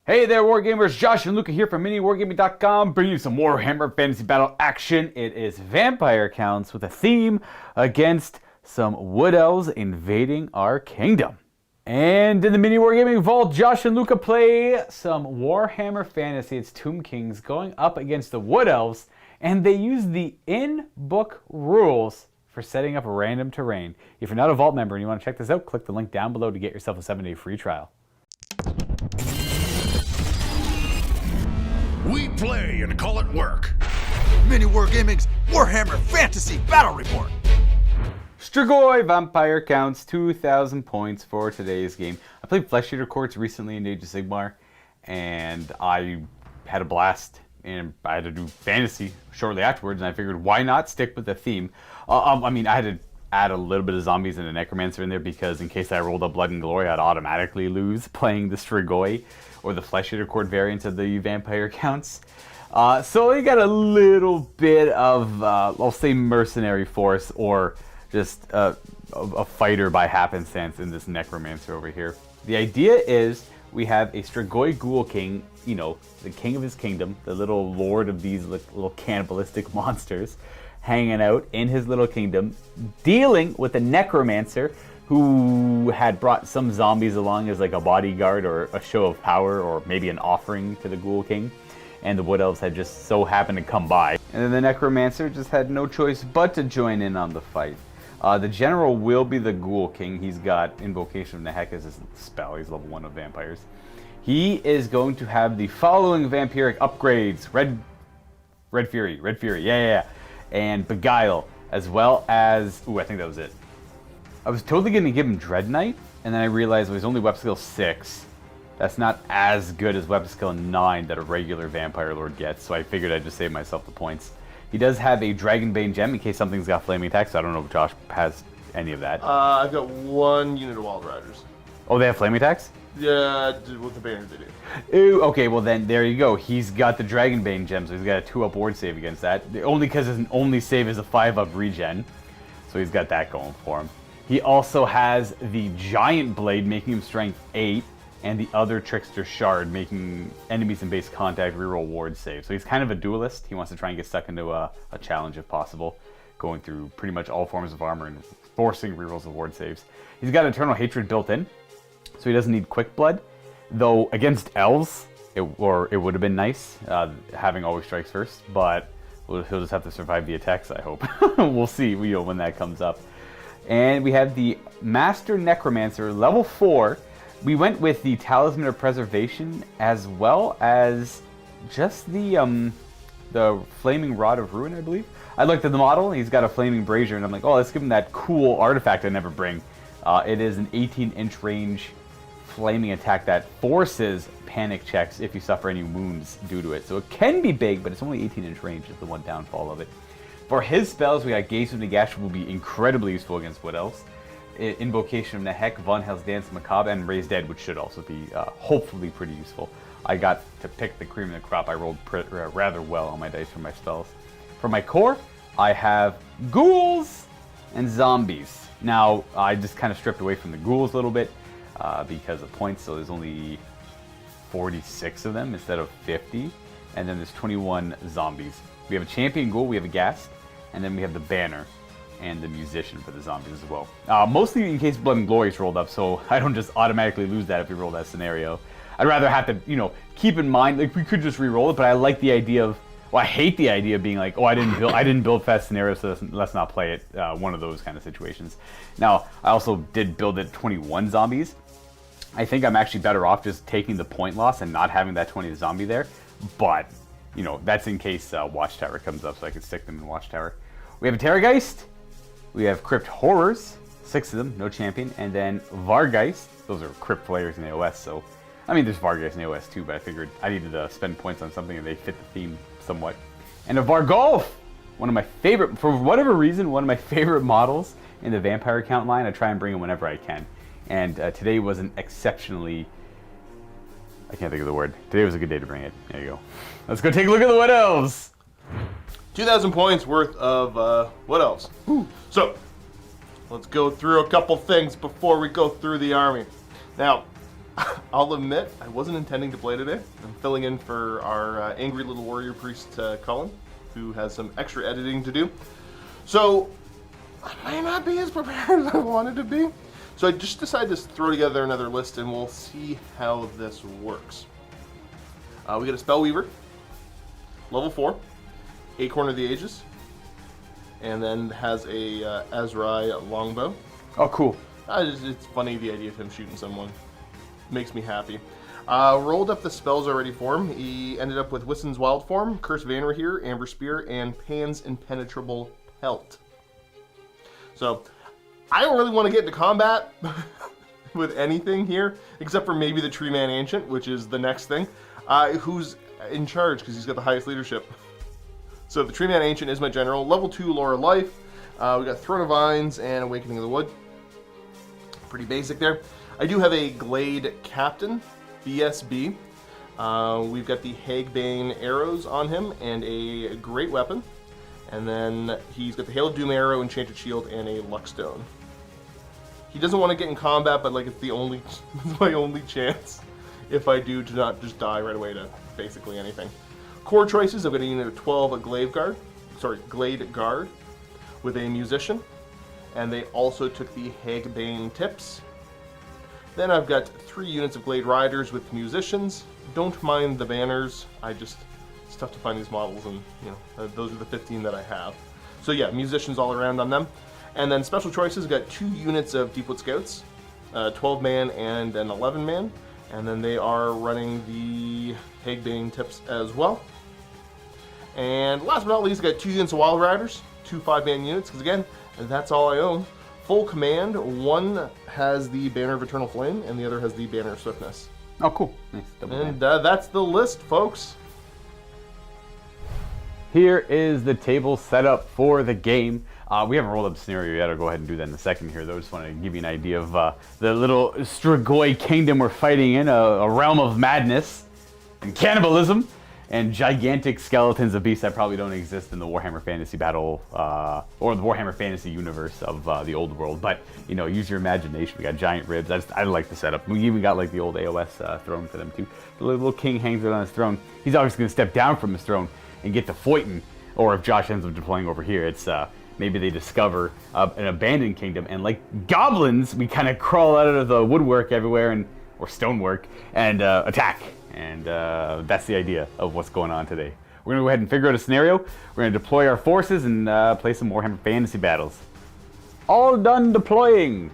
Hey there, Wargamers! Josh and Luca here from MiniWarGaming.com, bringing you some Warhammer Fantasy Battle action. It is vampire counts with a theme against some Wood Elves invading our kingdom. And in the MiniWarGaming Vault, Josh and Luca play some Warhammer Fantasy. It's Tomb Kings going up against the Wood Elves, and they use the in-book rules for setting up random terrain. If you're not a Vault member and you want to check this out, click the link down below to get yourself a 7-day free trial. We play and call it work. MiniWarGaming's Warhammer Fantasy Battle Report. Strigoi vampire counts 2,000 points for today's game. I played Flesh Eater Courts recently in Age of Sigmar, and I had a blast. And I had to do fantasy shortly afterwards, and I figured why not stick with the theme. I mean, I had to add a little bit of zombies and a necromancer in there because in case I rolled a blood and glory, I'd automatically lose playing the Strigoi or the Flesh Eater Court variant of the vampire counts. So you got a little bit of, I'll say, mercenary force or just a fighter by happenstance in this necromancer over here. The idea is we have a Strigoi Ghoul King, you know, the king of his kingdom, the little lord of these little cannibalistic monsters, hanging out in his little kingdom, dealing with a necromancer who had brought some zombies along as like a bodyguard or a show of power or maybe an offering to the Ghoul King. And the Wood Elves had just so happened to come by. And then the necromancer just had no choice but to join in on the fight. The general will be the Ghoul King. He's got Invocation of Nehek as his spell. He's level 1 of vampires. He is going to have the following vampiric upgrades. Red Fury, yeah. And Beguile, as well as... Ooh, I think that was it. I was totally going to give him Dread Knight, and then I realized he's only weapon skill 6. That's not as good as weapon skill 9 that a regular Vampire Lord gets, so I figured I'd just save myself the points. He does have a Dragonbane gem in case something's got flaming attacks, so I don't know if Josh has any of that. I've got one unit of Wild Riders. Oh, they have flaming attacks? Yeah, with the banner they do. Ooh, okay, well then, there you go. He's got the Dragonbane gem, so he's got a 2-up ward save against that. Only because his only save is a 5-up regen, so he's got that going for him. He also has the Giant Blade, making him strength 8, and the other Trickster Shard, making enemies in base contact reroll ward save. So he's kind of a duelist. He wants to try and get stuck into a challenge if possible, going through pretty much all forms of armor and forcing rerolls of ward saves. He's got Eternal Hatred built in, so he doesn't need Quick Blood. Though against elves, it would have been nice having Always Strikes First, but he'll just have to survive the attacks, I hope. We'll see when that comes up. And we have the Master Necromancer, level 4. We went with the Talisman of Preservation as well as just the Flaming Rod of Ruin, I believe. I looked at the model, he's got a Flaming Brazier, and I'm like, oh, let's give him that cool artifact I never bring. It is an 18-inch range flaming attack that forces panic checks if you suffer any wounds due to it. So it can be big, but it's only 18-inch range is the one downfall of it. For his spells, we got Gaze of Nagash, which will be incredibly useful against Wood Elves. Invocation of Nehek, Von Hell's Dance, Macabre, and Raise Dead, which should also be hopefully pretty useful. I got to pick the cream of the crop. I rolled rather well on my dice for my spells. For my core, I have ghouls and zombies. Now, I just kind of stripped away from the ghouls a little bit because of points, so there's only 46 of them instead of 50. And then there's 21 zombies. We have a champion ghoul, we have a ghast, and then we have the banner and the musician for the zombies as well. Mostly in case Blood and Glory is rolled up, so I don't just automatically lose that if we roll that scenario. I'd rather have to, keep in mind, like we could just re-roll it, but I like the idea of, well, I hate the idea of being like, oh, I didn't build fast scenario, so let's not play it. One of those kind of situations. Now, I also did build it 21 zombies. I think I'm actually better off just taking the point loss and not having that 20 zombie there, but, that's in case Watchtower comes up, so I can stick them in Watchtower. We have a Terrorgeist. We have Crypt Horrors, 6 of them, no champion, and then Vargeist. Those are Crypt players in AOS, so I mean there's Vargeist in AOS too, but I figured I needed to spend points on something and they fit the theme somewhat. And a Vargolf, one of my favorite, for whatever reason, one of my favorite models in the vampire count line. I try and bring them whenever I can, and today was an exceptionally, I can't think of the word. Today was a good day to bring it. There you go. Let's go take a look at the Wood Elves. 2,000 points worth of Wood Elves. Ooh. So, let's go through a couple things before we go through the army. Now, I'll admit, I wasn't intending to play today. I'm filling in for our angry little warrior priest, Colin, who has some extra editing to do. So, I might not be as prepared as I wanted to be. So I just decided to throw together another list and we'll see how this works. We got a Spellweaver, level 4, Acorn of the Ages, and then has a Azrai longbow. Oh, cool. It's funny, the idea of him shooting someone. Makes me happy. Rolled up the spells already for him. He ended up with Wissen's Wild Form, Curse Vanrahir, Amber Spear, and Pan's Impenetrable Pelt. So, I don't really want to get into combat with anything here, except for maybe the Tree Man Ancient, which is the next thing, who's in charge because he's got the highest leadership. So the Tree Man Ancient is my general. Level 2 Lore of Life. We got Throne of Vines and Awakening of the Wood. Pretty basic there. I do have a Glade Captain, BSB. We've got the Hagbane arrows on him and a great weapon. And then he's got the Hail of Doom arrow, Enchanted Shield, and a Luckstone. He doesn't want to get in combat, but like it's the only, it's my only chance if I do to not just die right away to basically anything. Core choices, I've got a unit of 12 a Glade Guard with a Musician. And they also took the Hagbane tips. Then I've got 3 units of Glade Riders with Musicians. Don't mind the banners, it's tough to find these models, and you know those are the 15 that I have. So yeah, Musicians all around on them. And then special choices, I've got 2 units of Deepwood Scouts, 12-man and an 11-man. And then they are running the Hagbane tips as well. And last but not least, I got 2 units of Wild Riders, 2 5-man units, because again, that's all I own. Full command, one has the Banner of Eternal Flame, and the other has the Banner of Swiftness. Oh, cool. Nice. And that's the list, folks. Here is the table set up for the game. We haven't rolled up the scenario yet. I'll go ahead and do that in a second here, though. Just want to give you an idea of the little Strigoi kingdom we're fighting in, a realm of madness and cannibalism and gigantic skeletons of beasts that probably don't exist in the Warhammer Fantasy Battle or the Warhammer Fantasy universe of the old world. But, you know, use your imagination. We got giant ribs. I like the setup. We even got, like, the old AOS throne for them, too. The little king hangs out on his throne. He's obviously going to step down from his throne and get to fighting. Or if Josh ends up deploying over here, it's maybe they discover an abandoned kingdom. And like goblins, we kind of crawl out of the woodwork everywhere or stonework and attack. And that's the idea of what's going on today. We're going to go ahead and figure out a scenario. We're going to deploy our forces and play some Warhammer Fantasy battles. All done deploying.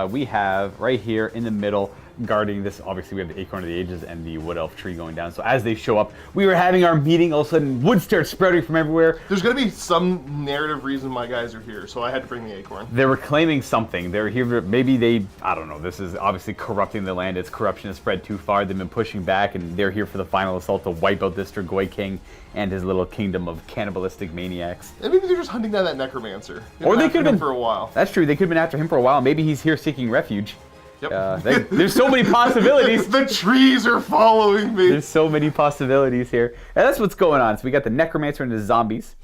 We have right here in the middle guarding this. Obviously, we have the Acorn of the Ages and the Wood Elf tree going down. So as they show up, we were having our meeting. All of a sudden, wood starts sprouting from everywhere. There's going to be some narrative reason my guys are here, so I had to bring the Acorn. They were claiming something. They're here. Maybe I don't know. This is obviously corrupting the land. Its corruption has spread too far. They've been pushing back, and they're here for the final assault to wipe out this Strigoi king and his little kingdom of cannibalistic maniacs. And maybe they're just hunting down that Necromancer. Or they could have been for a while. That's true. They could have been after him for a while. Maybe he's here seeking refuge. Yep. There's so many possibilities. The trees are following me. There's so many possibilities here. And that's what's going on. So we got the Necromancer and the zombies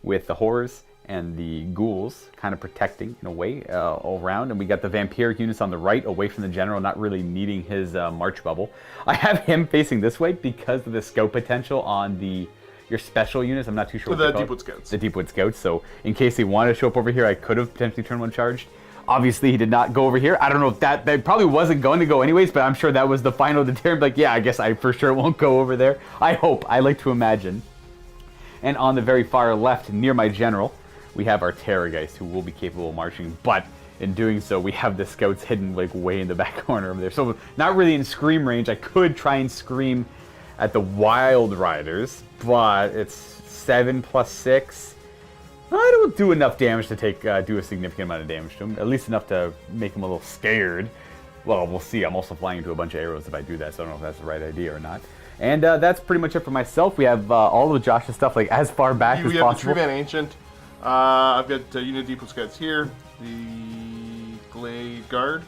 with the horrors and the ghouls kind of protecting in a way all around. And we got the vampiric units on the right away from the general, not really needing his march bubble. I have him facing this way because of the scout potential on your special units. I'm not too sure what the Deepwood Scouts. The Deepwood Scouts. So in case he wanted to show up over here, I could have potentially turned one charged. Obviously, he did not go over here. I don't know if that probably wasn't going to go anyways, but I'm sure that was the final deterrent. Like, yeah, I guess I for sure won't go over there. I hope. I like to imagine. And on the very far left, near my general, we have our Terrorgeist, who will be capable of marching. But in doing so, we have the scouts hidden like way in the back corner over there. So not really in scream range. I could try and scream at the Wild Riders, but it's 7 + 6. I don't do enough damage to do a significant amount of damage to him. At least enough to make him a little scared. Well, we'll see. I'm also flying into a bunch of arrows if I do that, so I don't know if that's the right idea or not. And that's pretty much it for myself. We have all of Josh's stuff like as far back as possible. We have the Tree Man Ancient. I've got Unit Deepwood Scouts here. The Glade Guard.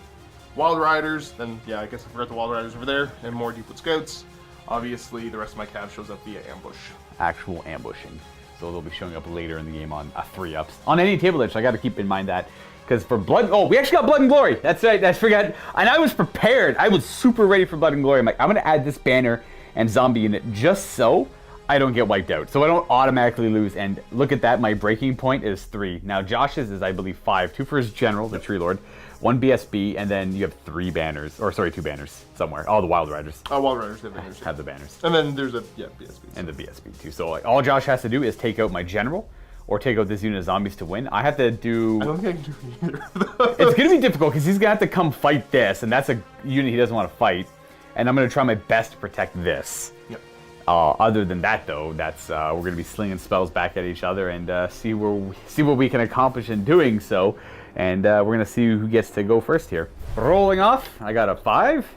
Wild Riders. Then, yeah, I guess I forgot the Wild Riders over there. And more Deepwood Scouts. Obviously, the rest of my cav shows up via ambush. Actual ambushing. So they'll be showing up later in the game on 3-ups. On any table edge, so I got to keep in mind that. because for blood, oh, we actually got blood and glory. That's right, I forgot. And I was prepared. I was super ready for blood and glory. I'm like, I'm gonna add this banner and zombie unit just so I don't get wiped out, so I don't automatically lose. And look at that, my breaking point is 3. Now Josh's is, I believe, 5. 2 for his general, the Tree Lord, 1 BSB, and then you have 3 banners, or sorry, 2 banners somewhere. Oh, the Wild Riders. Oh, Wild Riders have banners. Have the banners. And then there's a BSB. And the BSB too. So like, all Josh has to do is take out my general, or take out this unit of zombies to win. I have to do... I don't think I can do either of those. It's going to be difficult because he's going to have to come fight this, and that's a unit he doesn't want to fight. And I'm going to try my best to protect this. Yep. Other than that, though, that's we're going to be slinging spells back at each other and see what we can accomplish in doing so. And we're going to see who gets to go first here. Rolling off, I got a 5.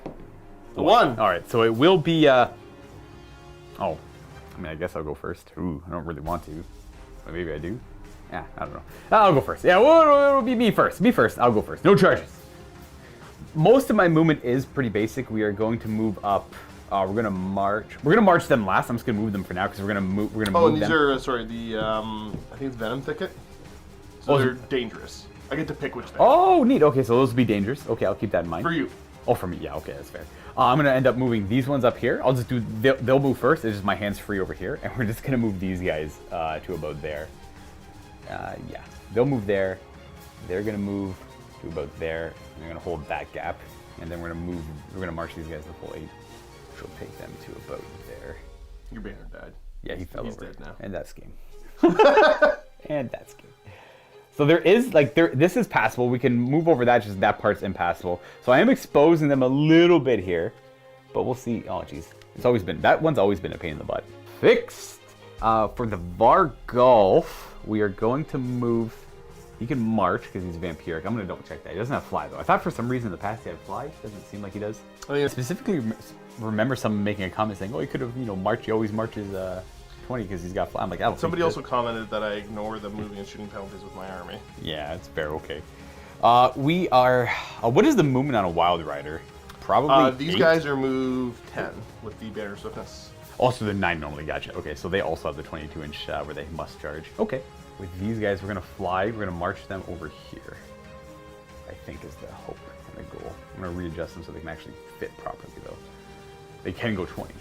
A 1. All right, so it will be... Oh, I mean, I guess I'll go first. Ooh, I don't really want to. But maybe I do. Yeah, I don't know. I'll go first. Yeah, it'll be me first. Me first. I'll go first. No charges. Most of my movement is pretty basic. We are going to move up. We're gonna march. We're gonna march them last. I'm just gonna move them for now because we're gonna move. We're gonna move them. These are sorry. The I think it's Venom Thicket. So they're dangerous. I get to pick which. Oh, neat. Okay, so those will be dangerous. Okay, I'll keep that in mind. For you. Oh, for me. Yeah. Okay, that's fair. I'm gonna end up moving these ones up here. I'll just do. They'll move first. It's just my hands free over here, and we're just gonna move these guys to about there. Yeah, they'll move there. They're gonna move to about there. And they're gonna hold that gap, and then we're gonna move. We're gonna march these guys the full 8. Which will take them to about there. Your banner died. Yeah, he fell He's over. Dead now. And that's game. And that's game. So there is this is passable. We can move over that. Just that part's impassable. So I am exposing them a little bit here, but we'll see. Oh, geez, that one's always been a pain in the butt. Fixed. For the Vargulf, we are going to move. He can march because he's vampiric. I'm going to double check that. He doesn't have fly though. I thought for some reason in the past he had fly. Doesn't seem like he does. I specifically remember someone making a comment saying, "Oh, he could have, marched. He always marches 20 because he's got fly." I'm like, I don't. Somebody also commented that I ignore the moving and shooting penalties with my army. Yeah, it's fair. Okay. We are. What is the movement on a Wild Rider? Probably. These 8? Guys are move 10 with the banner swiftness. Also, they're 9 normally. Gotcha. Okay, so they also have the 22-inch where they must charge. Okay. With these guys, we're gonna fly. We're gonna march them over here. I think is the hope and the goal. I'm gonna readjust them so they can actually fit properly, though. They can go 20.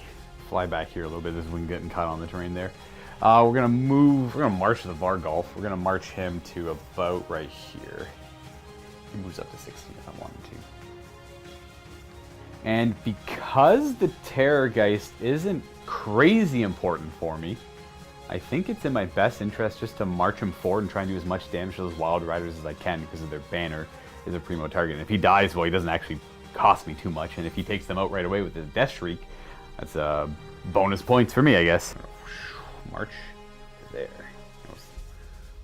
Fly back here a little bit. This is when getting caught on the terrain there. We're gonna move. We're gonna march the Vargulf. We're gonna march him to about right here. He moves up to 16 if I wanted to. And because the Terrorgeist isn't crazy important for me, I think it's in my best interest just to march him forward and try and do as much damage to those Wild Riders as I can because of their banner is a primo target. And if he dies, well, he doesn't actually cost me too much. And if he takes them out right away with his Death Shriek, that's bonus points for me, I guess. March to there.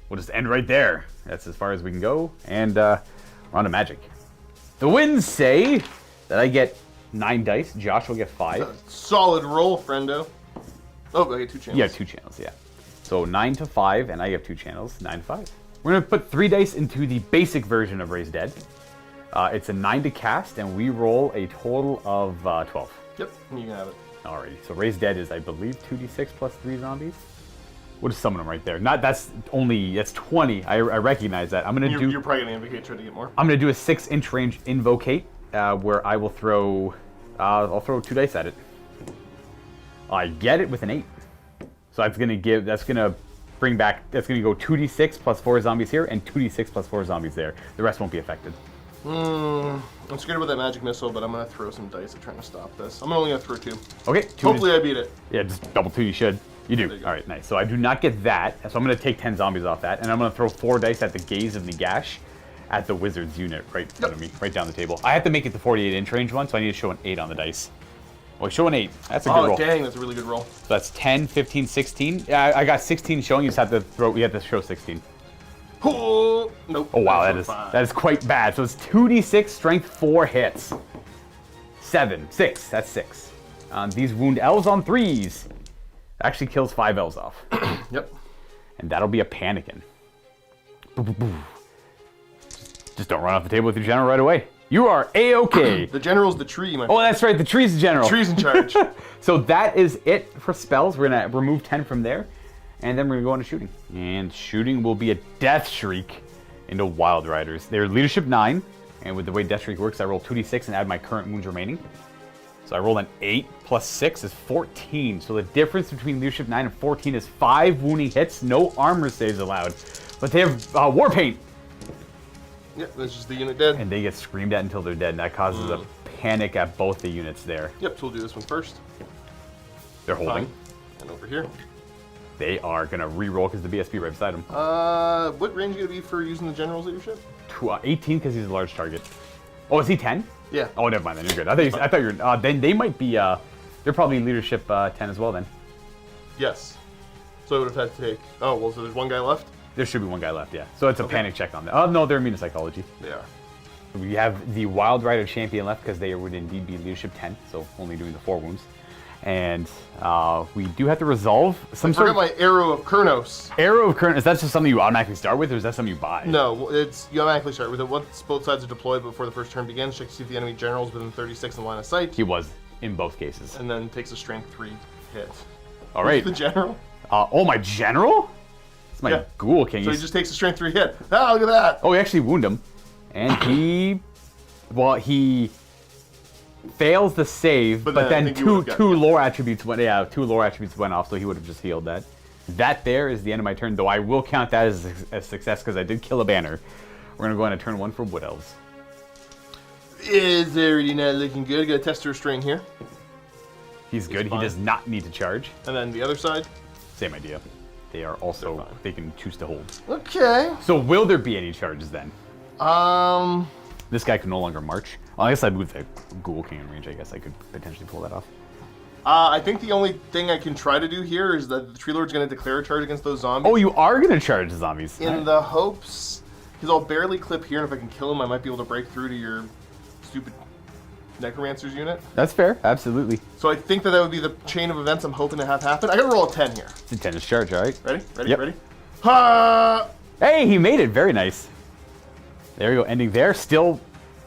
We'll just end right there. That's as far as we can go. And we're on to magic. The winds say that I get 9 dice. Josh will get 5. Solid roll, friendo. Oh, I get 2 channels. You have 2 channels, yeah. So 9 to 5, and I have 2 channels, 9 to 5. We're gonna put 3 dice into the basic version of Raise Dead. It's a 9 to cast, and we roll a total of 12. Yep, you can have it. Alrighty, so Raise Dead is, I believe, 2d6 plus 3 zombies. We'll just summon them right there. That's 20. I recognize that. You're probably gonna invocate, try to get more. I'm gonna do a 6-inch range invocate, where I will throw. I'll throw 2 dice at it. I get it with an 8. So that's gonna bring back. That's gonna go 2d6 plus 4 zombies here, and 2d6 plus 4 zombies there. The rest won't be affected. I'm scared about that magic missile, but I'm gonna throw some dice at trying to stop this. I'm only gonna throw 2. Okay. Hopefully I beat it. Yeah, just double 2. You should. You do. All right, nice. So I do not get that. So I'm gonna take 10 zombies off that, and I'm gonna throw 4 dice at the Gaze of Nagash, at the Wizard's unit right in front of me, right down the table. I have to make it the 48-inch range one, so I need to show an 8 on the dice. Oh, show an 8. That's a good roll. Oh, dang, that's a really good roll. So that's 10, 15, 16. Yeah, I got 16 showing. You just have to throw. You have to show 16. Oh, nope. Oh wow, that is quite bad. So it's 2d6 strength 4 hits. 7, 6. That's 6. These wound elves on 3s. Actually kills 5 elves off. Yep. And that'll be a panicking. Boo, boo, boo. Just don't run off the table with your general right away. You are A-okay. The general's the tree, my friend. Oh, that's right. The tree's the general. The tree's in charge. So that is it for spells. We're going to remove 10 from there. And then we're going to go into shooting. And shooting will be a Death Shriek into Wild Riders. They're leadership 9, and with the way Death Streak works, I roll 2d6 and add my current wounds remaining. So I rolled an 8 plus 6 is 14. So the difference between leadership 9 and 14 is 5 wounding hits, no armor saves allowed. But they have War Paint. Yep, that's just the unit dead. And they get screamed at until they're dead, and that causes a panic at both the units there. Yep, so we'll do this one first. They're holding. Fine. And over here. They are going to re-roll because the BSB right beside them. What range are you going to be for using the general's leadership? 18 because he's a large target. Oh, is he 10? Yeah. Oh, never mind then. You're good. I thought you were... then they might be... they're probably in leadership 10 as well then. Yes. So I would have had to take... Oh, well, so there's one guy left? There should be one guy left, yeah. So it's a panic check on that. Oh, no, they're immune to psychology. They are. We have the Wild Rider champion left because they would indeed be leadership 10, so only doing the 4 wounds. And we do have to resolve some sort of... my Arrow of Kurnos. Arrow of Current, is that just something you automatically start with, or is that something you buy? No, it's you automatically start with it. Once both sides are deployed before the first turn begins, check to see if the enemy general is within 36 in line of sight. He was in both cases. And then takes a strength 3 hit. All right. The general? Oh, my general? It's my Ghoul King. So he just takes a strength 3 hit. Ah, look at that. Oh, we actually wound him. And he... Well, he fails the save, but then two lore attributes went off, so he would have just healed that. That there is the end of my turn, though I will count that as a success because I did kill a banner. We're going to go on to turn 1 for Wood Elves. Is already not looking good. Got a tester restraint here. He's good. He does not need to charge. And then the other side? Same idea. They are also, they can choose to hold. Okay. So will there be any charges then? This guy can no longer march. Well, I guess I'd move the Ghoul King in range. I guess I could potentially pull that off. I think the only thing I can try to do here is that the Tree Lord's going to declare a charge against those zombies. Oh, you are going to charge the zombies. In the hopes, because I'll barely clip here, and if I can kill him, I might be able to break through to your stupid Necromancer's unit. That's fair, absolutely. So I think that would be the chain of events I'm hoping to have happen. I got to roll a 10 here. It's a 10 charge, all right. Ready? Yep. Ready? Ha! Hey, he made it. Very nice. There we go. Ending there. Still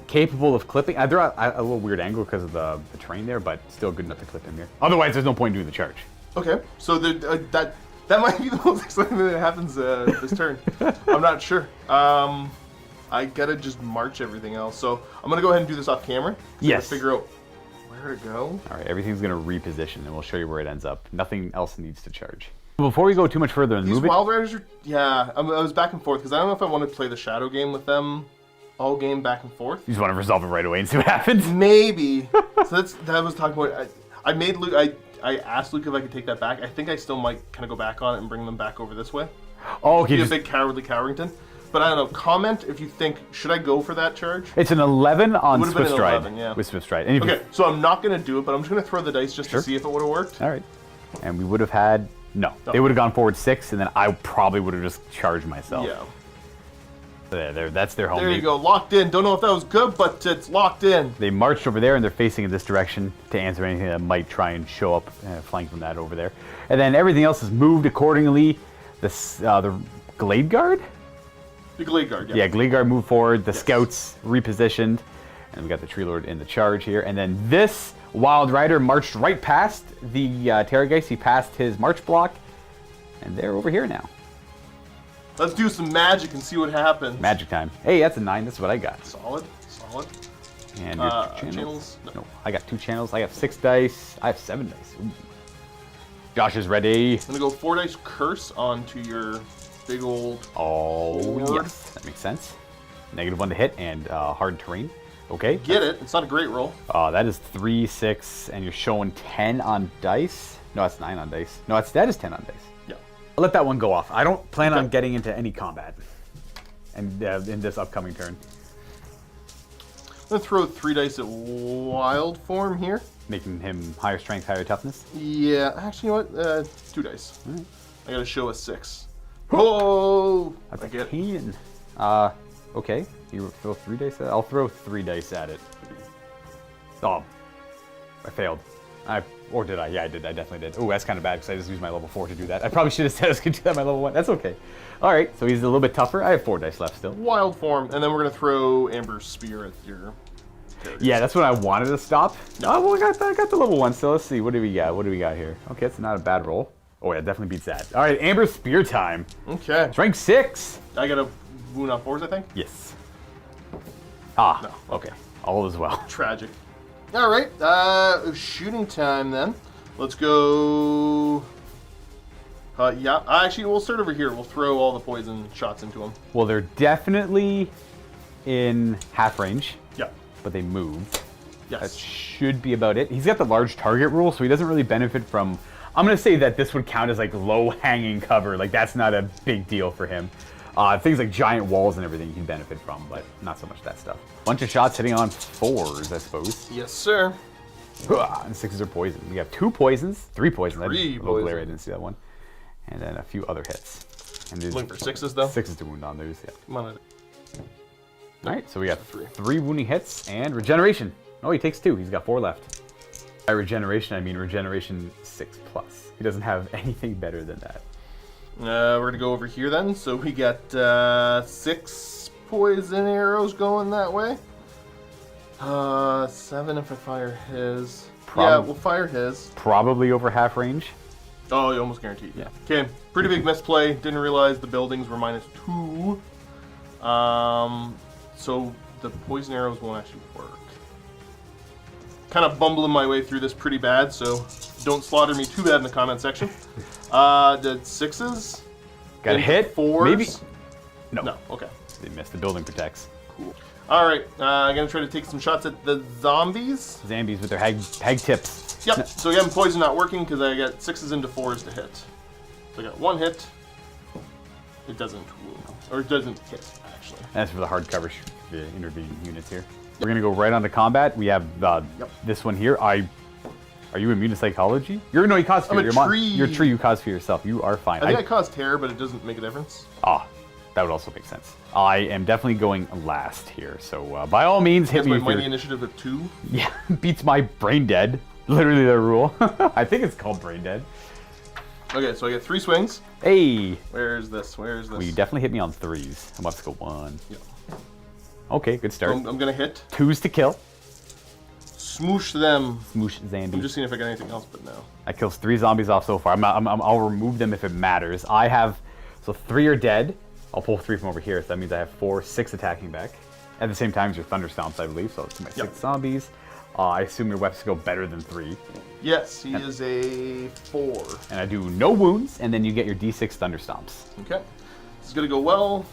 capable of clipping. They're at a little weird angle because of the terrain there, but still good enough to clip him here. Otherwise, there's no point in doing the charge. Okay. So that might be the most exciting thing that happens this turn. I'm not sure. I got to just march everything else. So I'm going to go ahead and do this off camera. Yes. Figure out where to go. All right. Everything's going to reposition, and we'll show you where it ends up. Nothing else needs to charge. Before we go too much further and These move it... Wild Riders are... Yeah, I was back and forth, because I don't know if I want to play the Shadow game with them all game back and forth. You just want to resolve it right away and see what happens? Maybe. So that was talking about... I made Luke... I asked Luke if I could take that back. I think I still might kind of go back on it and bring them back over this way. Oh, okay. Be a big cowardly Cowerington. But I don't know. Comment if you think, should I go for that charge? It's an 11 on Swift Stride. 11, yeah. With Swift Stride. And Okay, so I'm not going to do it, but I'm just going to throw the dice just to see if it would have worked. All right. And we would have had... No. They would have gone forward 6, and then I probably would have just charged myself. Yeah. There, that's their home. There you go, locked in. Don't know if that was good, but it's locked in. They marched over there, and they're facing in this direction to answer anything that might try and show up flank from that over there. And then everything else is moved accordingly. The Glade Guard? The Glade Guard, yeah. Yeah, Glade Guard moved forward. The Scouts repositioned. And we got the Tree Lord in the charge here. And then this Wild Rider marched right past the Terrorgeist. He passed his march block. And they're over here now. Let's do some magic and see what happens. Magic time. Hey, that's a 9. That's what I got. Solid. And your channels? No, I got 2 channels. I have 6 dice. I have 7 dice. Ooh. Josh is ready. I'm going to go 4 dice curse onto your big old board. Yes, that makes sense. -1 to hit and hard terrain. Okay. Get it. It's not a great roll. That is 3, 6, and you're showing 10 on dice. No, that's 9 on dice. No, that is 10 on dice. Yeah. I'll let that one go off. I don't plan on getting into any combat and in this upcoming turn. I'm going to throw 3 dice at wild form here. Making him higher strength, higher toughness? Yeah. Actually, you know what? 2 dice. All right. I got to show a 6. Oh! That's a 10. Okay. You throw 3 dice at it? I'll throw 3 dice at it. Oh. I failed. Or did I? Yeah, I did. I definitely did. Oh, that's kind of bad because I just used my level 4 to do that. I probably should have said I was going to do that at my level 1. That's okay. All right, so he's a little bit tougher. I have 4 dice left still. Wild form, and then we're going to throw Amber's Spear at your character. Yeah, that's what I wanted to stop. No. Oh, well, I got the level 1 still. Let's see. What do we got? What do we got here? Okay, that's not a bad roll. Oh, yeah, definitely beats that. All right, Amber's Spear time. Okay. It's rank 6. I got to wound on 4s, I think. Yes. Ah, No. okay. All is well. Tragic. All right, shooting time then. Let's go. Yeah, actually, we'll start over here. We'll throw all the poison shots into them. Well, they're definitely in half range, Yeah. but they move. That Yes. should be about it. He's got the large target rule, so he doesn't really benefit from... I'm going to say that this would count as like low-hanging cover. Like, that's not a big deal for him. Things like giant walls and everything he can benefit from, but not so much that stuff. Bunch of shots hitting on 4s, I suppose. Yes, sir. And 6s are poison. We have 2 poisons, 3 poisons. Three Oh, glare, I poison. didn't see that one. And then a few other hits. And there's Looking for 6s though. 6s to wound on those, yeah. Come on. All right, so we got Three. 3 wounding hits and regeneration. Oh, he takes 2. He's got 4 left. By regeneration, I mean regeneration 6+. He doesn't have anything better than that. We're gonna go over here then. So we got 6 poison arrows going that way. 7 if I fire his. Yeah, we'll fire his. Probably over half range. Oh, you almost guaranteed. Yeah. Okay, pretty big misplay. Didn't realize the buildings were -2. So the poison arrows won't actually work. Kind of bumbling my way through this pretty bad, so don't slaughter me too bad in the comment section. Did 6s? Got a hit? 4s? Maybe? No. No, okay. They missed. The building protects. Cool. Alright, I'm going to try to take some shots at the zombies. Zombies with their hag tips. Yep, so again, poison not working because I got 6s into 4s to hit. So I got 1 hit. It doesn't wound. Or it doesn't hit, actually. That's for the hardcover intervening units here. We're going to go right on to combat. We have this one here. Are you immune to psychology? No, you cause fear. I'm a tree. You're a tree, you cause fear yourself. You are fine. I think I cause terror, but it doesn't make a difference. That would also make sense. I am definitely going last here, so by all means, hit That's me my with your... mighty initiative of 2. Yeah, beats my brain dead. Literally the rule. I think it's called brain dead. Okay, so I get 3 swings. Hey! Where's this? Where's this? Well, you definitely hit me on 3s. I'm about to go 1. Yeah. Okay, good start. I'm gonna hit. 2s to kill. Smoosh them. Smoosh Zambi. I'm just seeing if I got anything else, but no. I kills 3 zombies off so far. I'll remove them if it matters. I have... So 3 are dead. I'll pull 3 from over here, so that means I have 6 attacking back. At the same time as your Thunder Stomps, I believe, so it's my 6 zombies. I assume your weapons go better than 3. Yes, he is a 4. And I do no wounds, and then you get your D6 Thunder Stomps. Okay. This is gonna go well.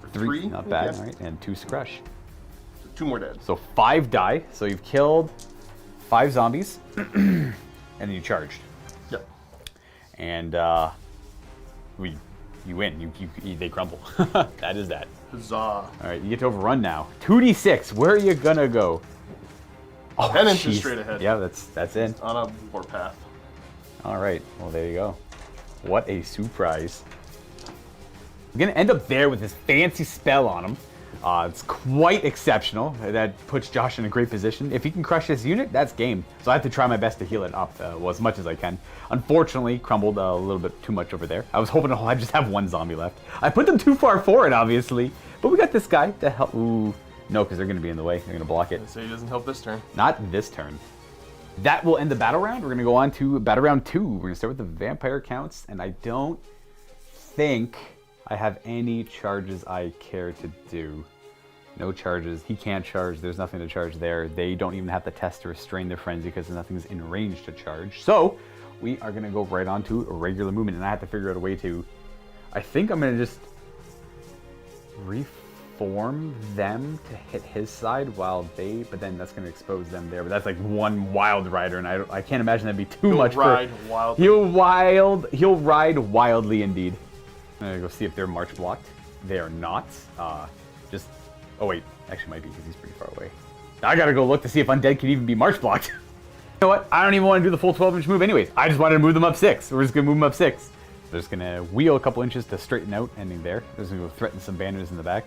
For 3. Not bad, Okay. all right, and 2 crush. 2 more dead. So 5 die, so you've killed 5 zombies, and then you charged. Yep. And you win. They crumble. That is that. Huzzah. All right, you get to overrun now. 2d6. Where are you gonna go? Oh, 10 inches jeez. straight ahead. Yeah, that's it. On a warpath. All right. Well, there you go. What a surprise. I'm gonna end up there with this fancy spell on him. It's quite exceptional. That puts Josh in a great position. If he can crush this unit, that's game. So I have to try my best to heal it up as much as I can. Unfortunately, crumbled a little bit too much over there. I was hoping I just have 1 zombie left. I put them too far forward, obviously. But we got this guy to help. Ooh, no, because they're going to be in the way. They're going to block it. So he doesn't help this turn. Not this turn. That will end the battle round. We're going to go on to battle round 2. We're going to start with the vampire counts. And I don't think I have any charges I care to do. No charges. He can't charge. There's nothing to charge there. They don't even have to test to restrain their frenzy because nothing's in range to charge. So we are going to go right on to a regular movement. And I have to figure out a way to... I think I'm going to just reform them to hit his side while they... But then that's going to expose them there. But that's like 1 wild rider. And I can't imagine that'd be too much ride for... wildly. He'll ride wildly indeed. I'm going to go see if they're march blocked. They are not. Just... Oh wait, actually might be because he's pretty far away. I gotta go look to see if undead can even be march blocked. You know what? I don't even want to do the full 12-inch move anyways. I just wanted to move them up 6. We're just gonna move them up 6. They're just gonna wheel a couple inches to straighten out, ending there. They're just gonna go threaten some banners in the back.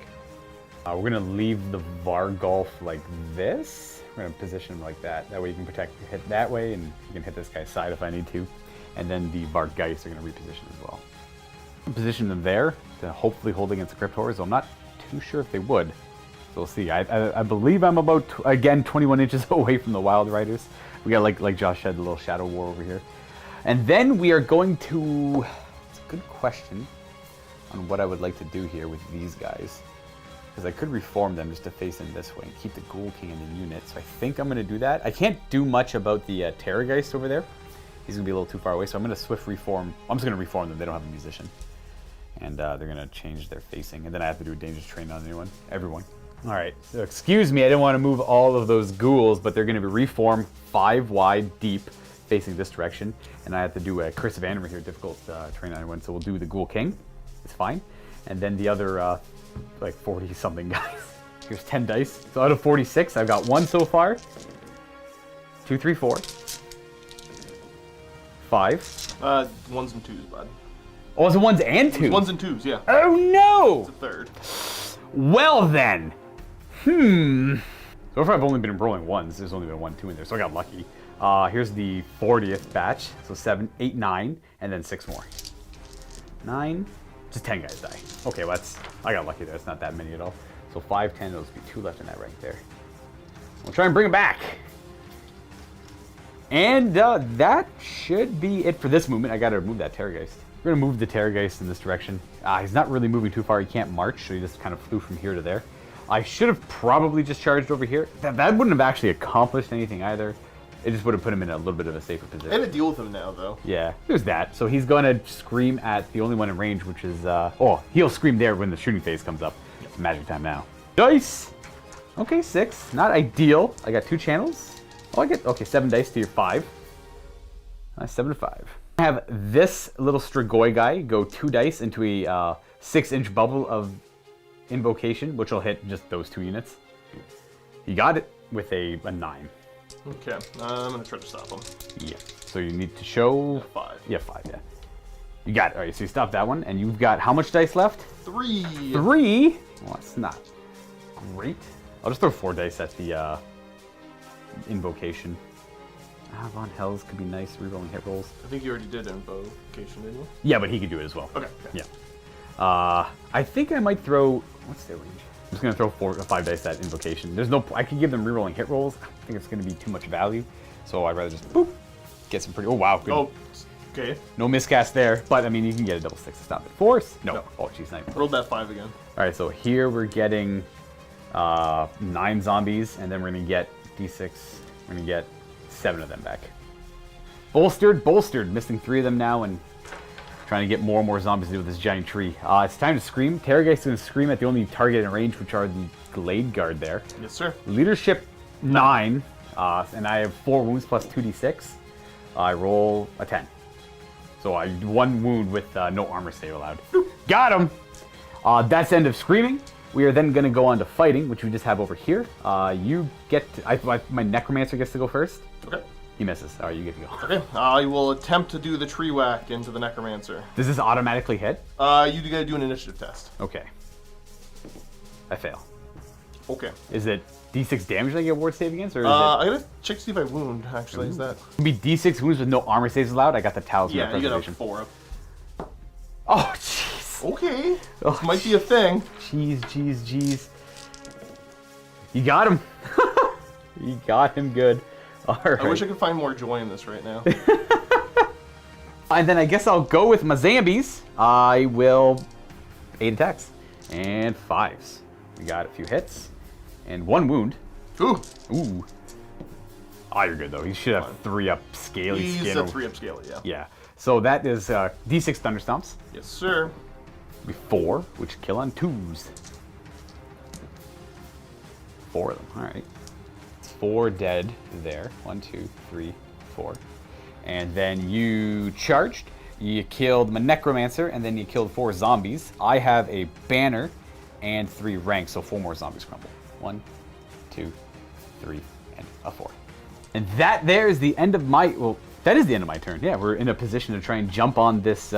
We're gonna leave the Vargolf like this. We're gonna position him like that. That way you can hit that way, and you can hit this guy's side if I need to. And then the Vargeist are gonna reposition as well. Position them there to hopefully hold against the Crypt Horrors. I'm not too sure if they would. So we'll see. I believe I'm about, again, 21 inches away from the Wild Riders. We got, like Josh said, the little Shadow War over here. And then we are going to... It's a good question. on what I would like to do here with these guys. Because I could reform them just to face in this way and keep the Ghoul King in the unit. So I think I'm going to do that. I can't do much about the Terrorgeist over there. He's going to be a little too far away, so I'm going to swift reform. I'm just going to reform them. They don't have a musician. And they're going to change their facing. And then I have to do a dangerous train on everyone. All right, so excuse me, I didn't want to move all of those ghouls, but they're going to be reformed 5 wide deep facing this direction. And I have to do a Curse of Animer here, difficult train on anyone. So we'll do the Ghoul King. It's fine. And then the other, like 40 something guys. Here's 10 dice. So out of 46, I've got 1 so far. 2, 3, 4. 5. Ones and twos, bud. Oh, it's a 1s and 2s? 1s and 2s, yeah. Oh no! It's a third. Well then. So far I've only been rolling 1s. There's only been 1, 2 in there, so I got lucky. Here's the 40th batch. So 7, 8, 9, and then 6 more. 9. Just 10 guys die. Okay, well I got lucky there. It's not that many at all. So 5, 10, there'll be 2 left in that rank there. We'll try and bring him back. And that should be it for this movement. I gotta remove that Terrorgeist. We're gonna move the Terrorgeist in this direction. He's not really moving too far. He can't march, so he just kind of flew from here to there. I should have probably just charged over here. That wouldn't have actually accomplished anything either. It just would have put him in a little bit of a safer position. And to deal with him now, though. Yeah, there's that. So he's going to scream at the only one in range, which is... oh, he'll scream there when the shooting phase comes up. It's magic time now. Dice! Okay, 6. Not ideal. I got 2 channels. Oh, I get... Okay, 7 dice to your 5. 7 to 5. I have this little Strigoi guy go 2 dice into a 6-inch bubble of invocation, which will hit just those 2 units. He got it with a 9. Okay, I'm going to try to stop him. Yeah, so you need to show... 5. Yeah, 5, yeah. You got it. All right, so you stop that one, and you've got how much dice left? 3. 3? Well, that's not great. I'll just throw 4 dice at the invocation. Von Hells could be nice, rerolling hit rolls. I think you already did invocation, didn't you? Yeah, but he could do it as well. Okay. Yeah. I think I might throw... What's their range? I'm just going to throw 4 or 5 dice at invocation. There's no... I could give them rerolling hit rolls. I think it's going to be too much value. So I'd rather just, boop, get some pretty... Oh, wow. Good. Oh, okay. No miscast there. But, I mean, you can get a double 6 to stop it. Force? No. Oh, jeez, not even. Rolled that 5 again. All right, so here we're getting 9 zombies, and then we're going to get D6. We're going to get 7 of them back. Bolstered, bolstered. Missing 3 of them now, and trying to get more and more zombies to do with this giant tree. It's time to scream. Terrorgeist is going to scream at the only target in range, which are the Glade Guard there. Yes, sir. Leadership 9, and I have 4 wounds plus 2d6. I roll a 10. So I 1 wound with no armor save allowed. Got him! That's the end of screaming. We are then going to go on to fighting, which we just have over here. You get to, my Necromancer gets to go first. Okay. He misses. All right, you get to go. Okay. I will attempt to do the tree whack into the Necromancer. Does this automatically hit? You gotta do an initiative test. Okay. I fail. Okay. Is it D6 damage I get ward save against, or is I gotta check to see if I wound, actually. Is that... It would be D6 wounds with no armor saves allowed. I got the talisman Yeah, of you preservation. got a 4. Oh, jeez. Okay. Oh, This might be a thing. Jeez. You got him. You got him good. All right. I wish I could find more joy in this right now. And then I guess I'll go with my zombies. I will 8 attacks and 5s. We got a few hits and 1 wound. Ooh. Ooh. Oh, you're good though. He should have 3 up scaly He's skin. a 3 up scale, yeah. Yeah. So that is D6 thunder stomps. Yes, sir. Be 4, which kill on 2s. 4 of them. All right. 4 dead there. 1, 2, 3, 4. And then you charged. You killed my Necromancer, and then you killed 4 zombies. I have a banner and 3 ranks, so 4 more zombies crumble. 1, 2, 3, and a 4. And that there is the end of my... Well, that is the end of my turn. Yeah, we're in a position to try and jump on this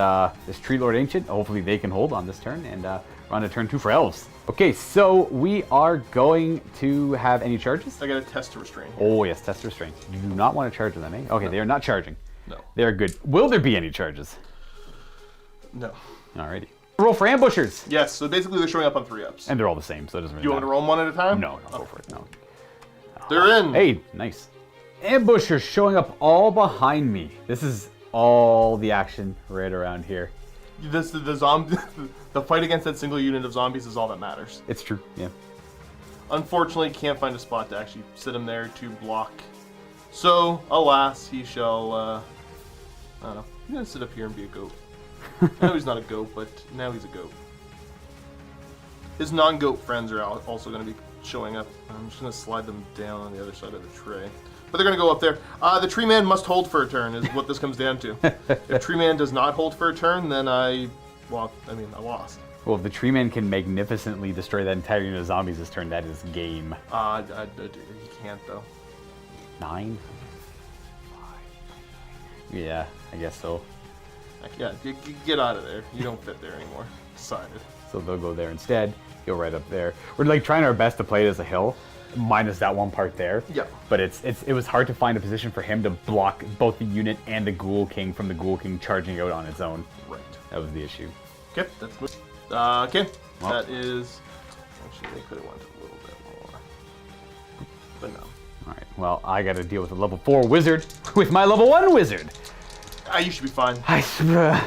this Tree Lord Ancient. Hopefully they can hold on this turn, and we're on to turn 2 for Elves. Okay, so we are going to have any charges? I got a test to restrain here. Oh, yes, test restraint. You do not want to charge them, eh? Okay, no. They are not charging. No. They are good. Will there be any charges? No. Alrighty. Roll for ambushers. Yes, so basically they're showing up on 3 ups. And they're all the same, so it doesn't really Do you want matter. me to roll them 1 at a time? No, go for it. No. They're in. Hey, nice. Ambushers showing up all behind me. This is all the action right around here. the zombie, the fight against that single unit of zombies is all that matters. It's true, yeah. Unfortunately, can't find a spot to actually sit him there to block. So, alas, he shall, I don't know, he's gonna sit up here and be a goat. I know he's not a goat, but now he's a goat. His non-goat friends are also gonna be showing up. I'm just gonna slide them down on the other side of the tray. But they're gonna go up there. The tree man must hold for a turn, is what this comes down to. If tree man does not hold for a turn, then I lost. Well, if the tree man can magnificently destroy that entire unit of zombies this turn, that is game. He can't though. 9? Yeah, I guess so. Yeah, get out of there. You don't fit there anymore. Decided. So they'll go there instead. Go right up there. We're like trying our best to play it as a hill, minus that one part there. Yeah. But it was hard to find a position for him to block both the unit and the Ghoul King from the Ghoul King charging out on its own. Right. That was the issue. Okay, that's good. Okay, Well. that is... Actually, they could have wanted a little bit more. But no. Alright, well, I gotta deal with a level 4 wizard with my level 1 wizard. You should be fine. Right.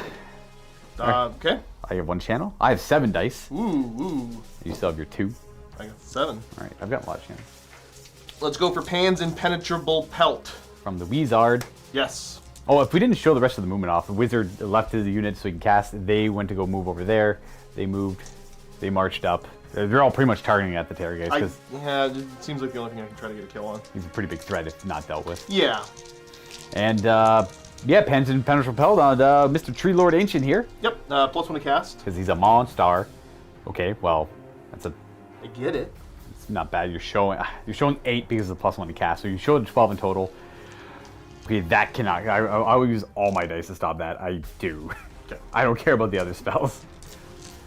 Okay. I have 1 channel. I have 7 dice. Ooh. You still have your 2. I got 7. Alright, I've got a lot of channels. Let's go for Pan's impenetrable pelt. From the Wizard. Yes. Oh, if we didn't show the rest of the movement off, the wizard left the unit so he can cast. They went to go move over there. They moved. They marched up. They're all pretty much targeting at the Terror guys because Yeah, it seems like the only thing I can try to get a kill on. he's a pretty big threat if not dealt with. Yeah. And yeah, Pan's impenetrable pelt on Mr. Tree Lord Ancient here Yep. +1 to cast. because he's a monster. Okay, well, it's I get it. not bad. You're showing 8 because of the +1 to cast, so you showed 12 in total. Okay, that cannot. I will use all my dice to stop that. I do. Okay. I don't care about the other spells.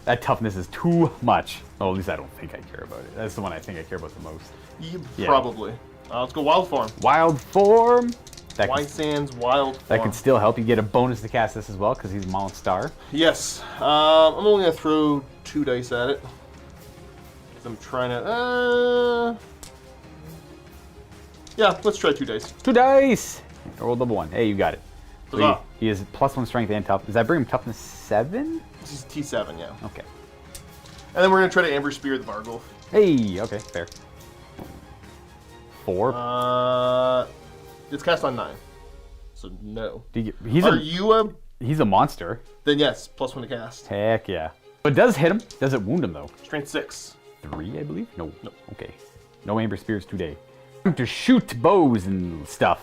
That toughness is too much. Well, at least I don't think I care about it. That's the one I think I care about the most. Yeah. Probably. Let's go wild form. Wild form. White Sands wild form. That can still help. You get a bonus to cast this as well because he's a monster. Yes. I'm only gonna throw 2 dice at it. Cause I'm trying to. Yeah, let's try 2 dice. 2 dice. I rolled level 1. Hey, you got it. So Huzzah. he is +1 strength and tough. Does that bring him toughness 7? This is T7, yeah. Okay. And then we're gonna try to Amber Spear the Vargulf. Hey, okay, fair. 4. It's cast on 9. So no. He's a monster. Then yes, +1 to cast. Heck yeah. But it does hit him. Does it wound him though? Strength 6. 3, I believe? No. No. Okay. No Amber Spears today. To shoot bows and stuff.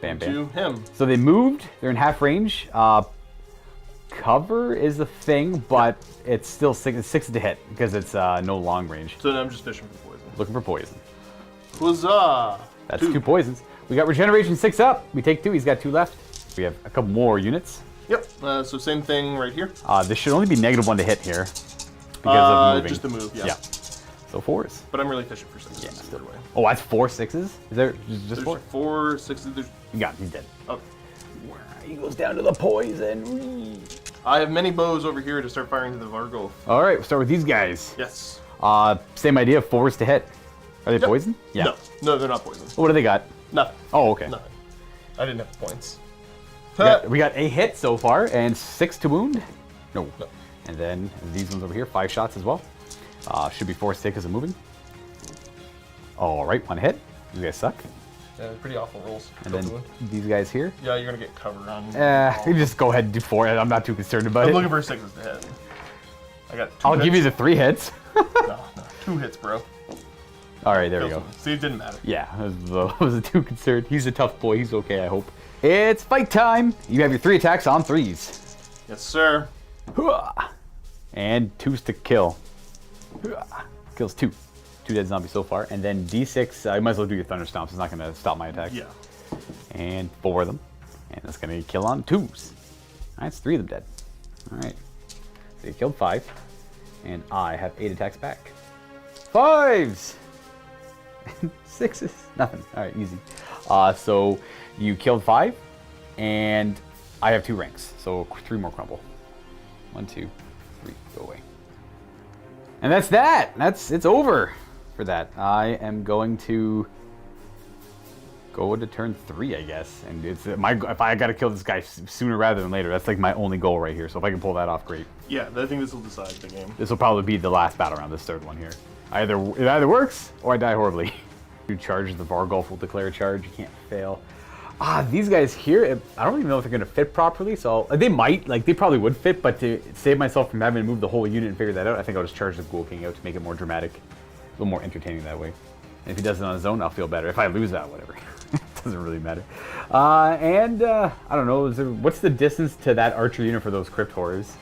Bam, bam. To him. So they moved. They're in half range. Cover is a thing, but it's still 6 to hit because it's no long range. So now I'm just fishing for poison. Looking for poison. Huzzah! That's 2 poisons. We got regeneration 6 up. We take 2. He's got 2 left. We have a couple more units. Yep. So same thing right here. This should only be -1 to hit here because of moving. Just the move, yeah. Yeah. So 4s. But I'm really fishing for 6s. Yeah, Either way. Oh, that's 4 6s? Is there just There's 4? 4 6s. There's. You got him. He's dead. Oh. He goes down to the poison. I have many bows over here to start firing to the Vargulf. All right, we'll start with these guys. Yes. Same idea. 4s to hit. Are they Yep. poison? Yeah. No, they're not poison. What do they got? Nothing. Oh, okay. Nothing. I didn't have points. We got a hit so far and 6 to wound. No. And then these ones over here, 5 shots as well. Should be 4 stick as a moving. All right, 1 hit. You guys suck. Yeah, they're pretty awful rolls. And then these guys here. Yeah, you're gonna get cover on. You just go ahead and do 4. I'm not too concerned about I'm it. looking for 6s to hit. I got 2 I'll hits. give you the 3 hits. No, 2 hits, bro. All right, there we go. See, it didn't matter. Yeah, I wasn't too concerned. He's a tough boy. He's okay, I hope. It's fight time. You have your 3 attacks on 3s. Yes, sir. And 2s to kill. Kills 2. 2 dead zombies so far. And then D6, I might as well do your Thunder Stomps. It's not going to stop my attack. Yeah. And 4 of them. And that's going to kill on 2s. All right, it's 3 of them dead. All right. So you killed 5. And I have 8 attacks back. 5s! 6s. Nothing. All right, easy. So you killed 5. And I have 2 ranks. So 3 more crumble. 1, 2, 3. Go away. And that's that. It's over for that. I am going to go into turn 3, I guess. And it's if I got to kill this guy sooner rather than later, that's like my only goal right here. So if I can pull that off, great. Yeah, I think this will decide the game. This will probably be the last battle round, this third one here. It either works or I die horribly. You charge, the Vargolf will declare a charge. You can't fail. These guys here, I don't even know if they're going to fit properly. So they might, like they probably would fit, but to save myself from having to move the whole unit and figure that out, I think I'll just charge the Ghoul King out to make it more dramatic, a little more entertaining that way. And if he does it on his own, I'll feel better. If I lose that, whatever. It doesn't really matter. I don't know, what's the distance to that archer unit for those crypt horrors?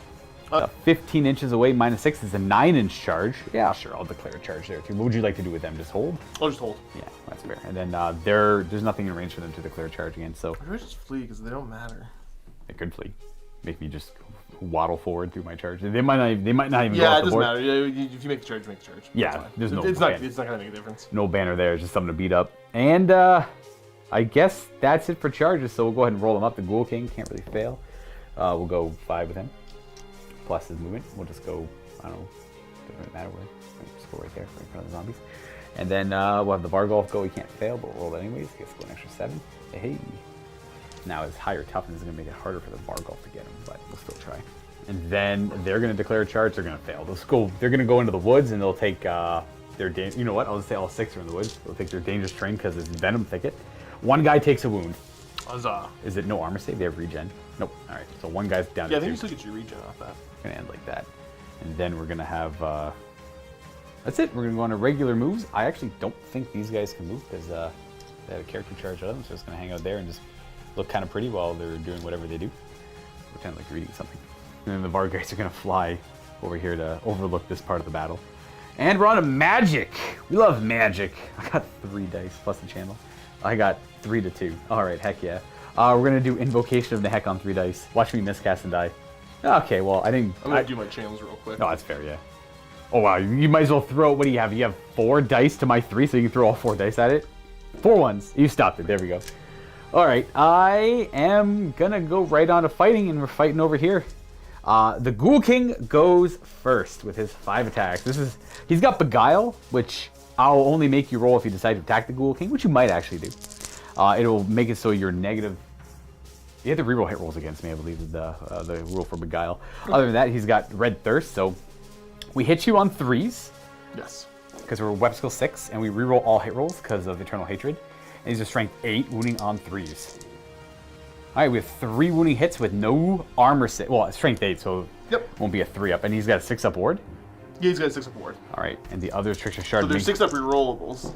15 inches away, -6 is a 9-inch charge. Yeah, sure, I'll declare a charge there too. What would you like to do with them? Just hold? I'll just hold. Yeah, that's fair. And then there's nothing in range for them to declare a charge against, so... Or just flee, because they don't matter. They could flee. Make me just waddle forward through my charge. They might not even go off the board. Yeah, it doesn't matter. If you make the charge, make the charge. Yeah, there's no... It's not going to make a difference. No banner there, it's just something to beat up. And I guess that's it for charges, so we'll go ahead and roll them up. The Ghoul King can't really fail. We'll go 5 with him. Plus his movement. We'll just go, I don't know, doesn't really matter where. We'll just go right there, right in front of the zombies. And then we'll have the Vargolf go. He can't fail, but we'll roll that anyways. He gets to go an extra 7. Hey. Now his higher toughness is going to make it harder for the Vargolf to get him, but we'll still try. And then they're going to declare a charge. They're going to fail. They're going to go into the woods, and they'll take their... You know what? I'll just say all 6 are in the woods. They'll take their dangerous terrain because it's Venom Thicket. One guy takes a wound. Huzzah. Is it no armor save? They have regen. Nope. All right. So one guy's down. Yeah, I to think 2. you still get your regen off that. Gonna end like that, and then we're gonna have that's it. We're gonna go on to regular moves. I actually don't think these guys can move because they have a character charge on them, so it's gonna hang out there and just look kind of pretty while they're doing whatever they do. Pretend like reading something. And then the Varg guys are gonna fly over here to overlook this part of the battle. And we're on to magic. We love magic. I got 3 dice plus the channel. I got 3 to 2. All right, heck yeah. We're gonna do Invocation of Nehek on 3 dice. Watch me miscast and die. Okay, well, I didn't... I'm going to do my channels real quick. No, that's fair, yeah. Oh, wow, you might as well throw... What do you have? You have 4 dice to my 3, so you can throw all 4 dice at it? 4 ones. You stopped it. There we go. All right, I am going to go right on to fighting, and we're fighting over here. The Ghoul King goes first with his 5 attacks. He's got Beguile, which I'll only make you roll if you decide to attack the Ghoul King, which you might actually do. It'll make it so you're negative... You have to reroll hit rolls against me, I believe, is the rule for Beguile. Other than that, he's got Red Thirst, so we hit you on 3s. Yes. Because we're Web Skill 6, and we reroll all hit rolls because of Eternal Hatred. And he's a Strength 8, wounding on 3s. Alright, we have 3 wounding hits with no armor save. Well, Strength 8, so it won't be a 3-up. And he's got a 6-up ward? Yeah, he's got a 6-up ward. Alright, and the other Trickster Shard... So there's 6-up rerollables.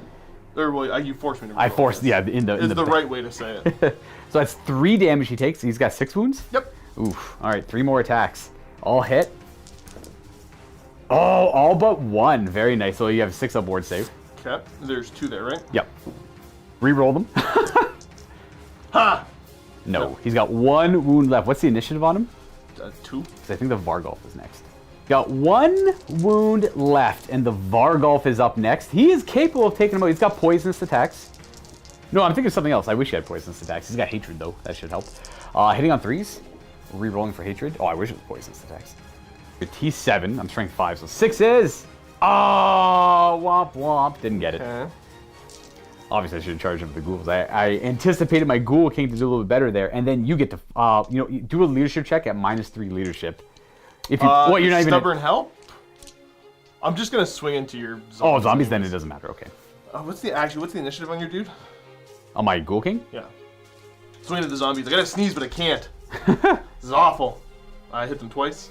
Or, well, you forced me to roll. I forced, yeah, It's the right way to say it. So that's 3 damage he takes. He's got 6 wounds? Yep. Oof. Alright, 3 more attacks. All hit. Oh, all but 1. Very nice. So you have a 6-up ward save. Okay. There's 2 there, right? Yep. Reroll them. Ha! No. Nope. He's got 1 wound left. What's the initiative on him? 2. Because I think the Vargolf is next. Got 1 wound left, and the Vargolf is up next. He is capable of taking him out. He's got poisonous attacks. No, I'm thinking of something else. I wish he had poisonous attacks. He's got hatred, though. That should help. Hitting on 3s. Rerolling for hatred. Oh, I wish it was poisonous attacks. T7. I'm strength 5, so 6s. Oh, womp womp. Didn't get it. Okay. Obviously, I should have charged him for the ghouls. I anticipated my Ghoul King to do a little bit better there, and then you get to, do a leadership check at -3 leadership. If you, you're not even stubborn help. I'm just gonna swing into your zombies. Oh, zombies. Then it doesn't matter. Okay. What's the initiative on your dude? On my Ghoul King? Yeah. Swing into the zombies. I gotta sneeze, but I can't. This is awful. I hit them twice.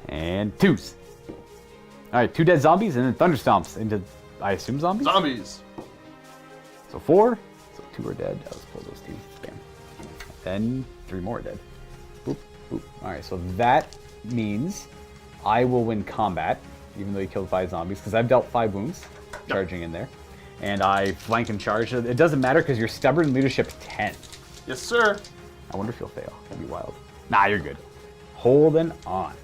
And 2s. All right, 2 dead zombies, and then thunder stomps into, I assume, zombies. Zombies. So 4. So 2 are dead. I'll just pull those 2. Bam. Then 3 more are dead. Boop, boop. All right, so that means I will win combat, even though he killed 5 zombies, because I've dealt 5 wounds, charging in there. And I flank and charge. It doesn't matter because you're stubborn leadership 10. Yes, sir. I wonder if you'll fail. That'd be wild. Nah, you're good. Holding on.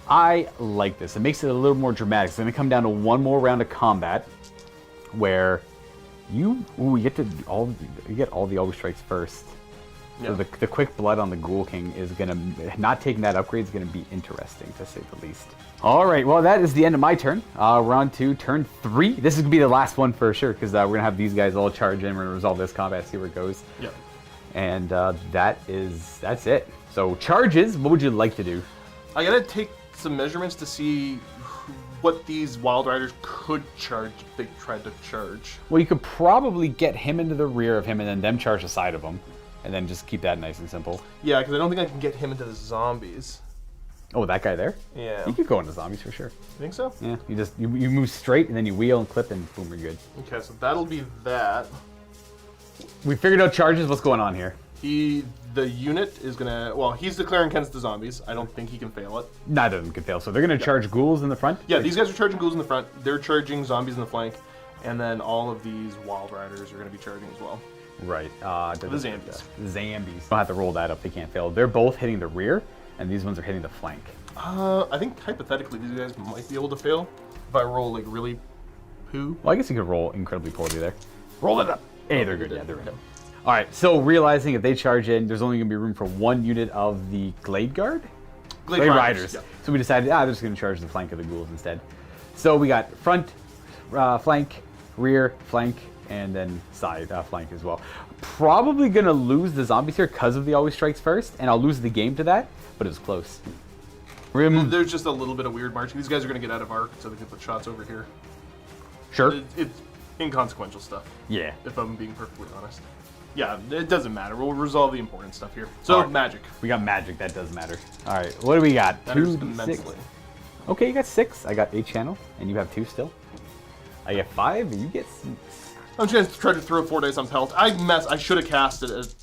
I like this. It makes it a little more dramatic. It's going to come down to 1 more round of combat where you get all the always strikes first. So the quick blood on the Ghoul King is going to, not taking that upgrade is going to be interesting, to say the least. All right, well, that is the end of my turn. We're on to turn 3. This is going to be the last one for sure, because we're going to have these guys all charge in. We're going to resolve this combat, see where it goes. Yep. And that's it. So charges, what would you like to do? I got to take some measurements to see what these Wild Riders could charge if they tried to charge. Well, you could probably get him into the rear of him and then them charge the side of him. And then just keep that nice and simple. Yeah, because I don't think I can get him into the zombies. Oh, that guy there? Yeah. You could go into zombies for sure. You think so? Yeah, you move straight and then you wheel and clip and boom, you're good. Okay, so that'll be that. We figured out charges. What's going on here? The unit is gonna, well, he's declaring against the zombies. I don't think he can fail it. Neither of them can fail. So they're going to charge ghouls in the front? Yeah, these guys are charging ghouls in the front. They're charging zombies in the flank. And then all of these Wild Riders are going to be charging as well. Right. The zombies. Zambies. Don't have to roll that up. They can't fail. They're both hitting the rear, and these ones are hitting the flank. I think hypothetically these guys might be able to fail if I roll like really poo. Well, I guess you could roll incredibly poorly there. Roll it up. Hey, they're good. Yeah, they're in. All right. So realizing if they charge in, there's only going to be room for one unit of the Glade Guard? Glade Riders. Yeah. So we decided, they're just going to charge the flank of the ghouls instead. So we got front, flank, rear, flank, and then side flank as well. Probably going to lose the zombies here because of the always strikes first, and I'll lose the game to that, but it was close. There's just a little bit of weird marching. These guys are going to get out of arc, so they can put shots over here. Sure. It's inconsequential stuff. Yeah. If I'm being perfectly honest. Yeah, it doesn't matter. We'll resolve the important stuff here. So, right. Magic. We got magic. That does matter. All right. What do we got? Matters 2d6. immensely. Okay, you got 6. I got 8 channel, and you have 2 still. I get 5, and you get 6. I'm just going to try to throw 4 dice on Pelt. I should have cast it.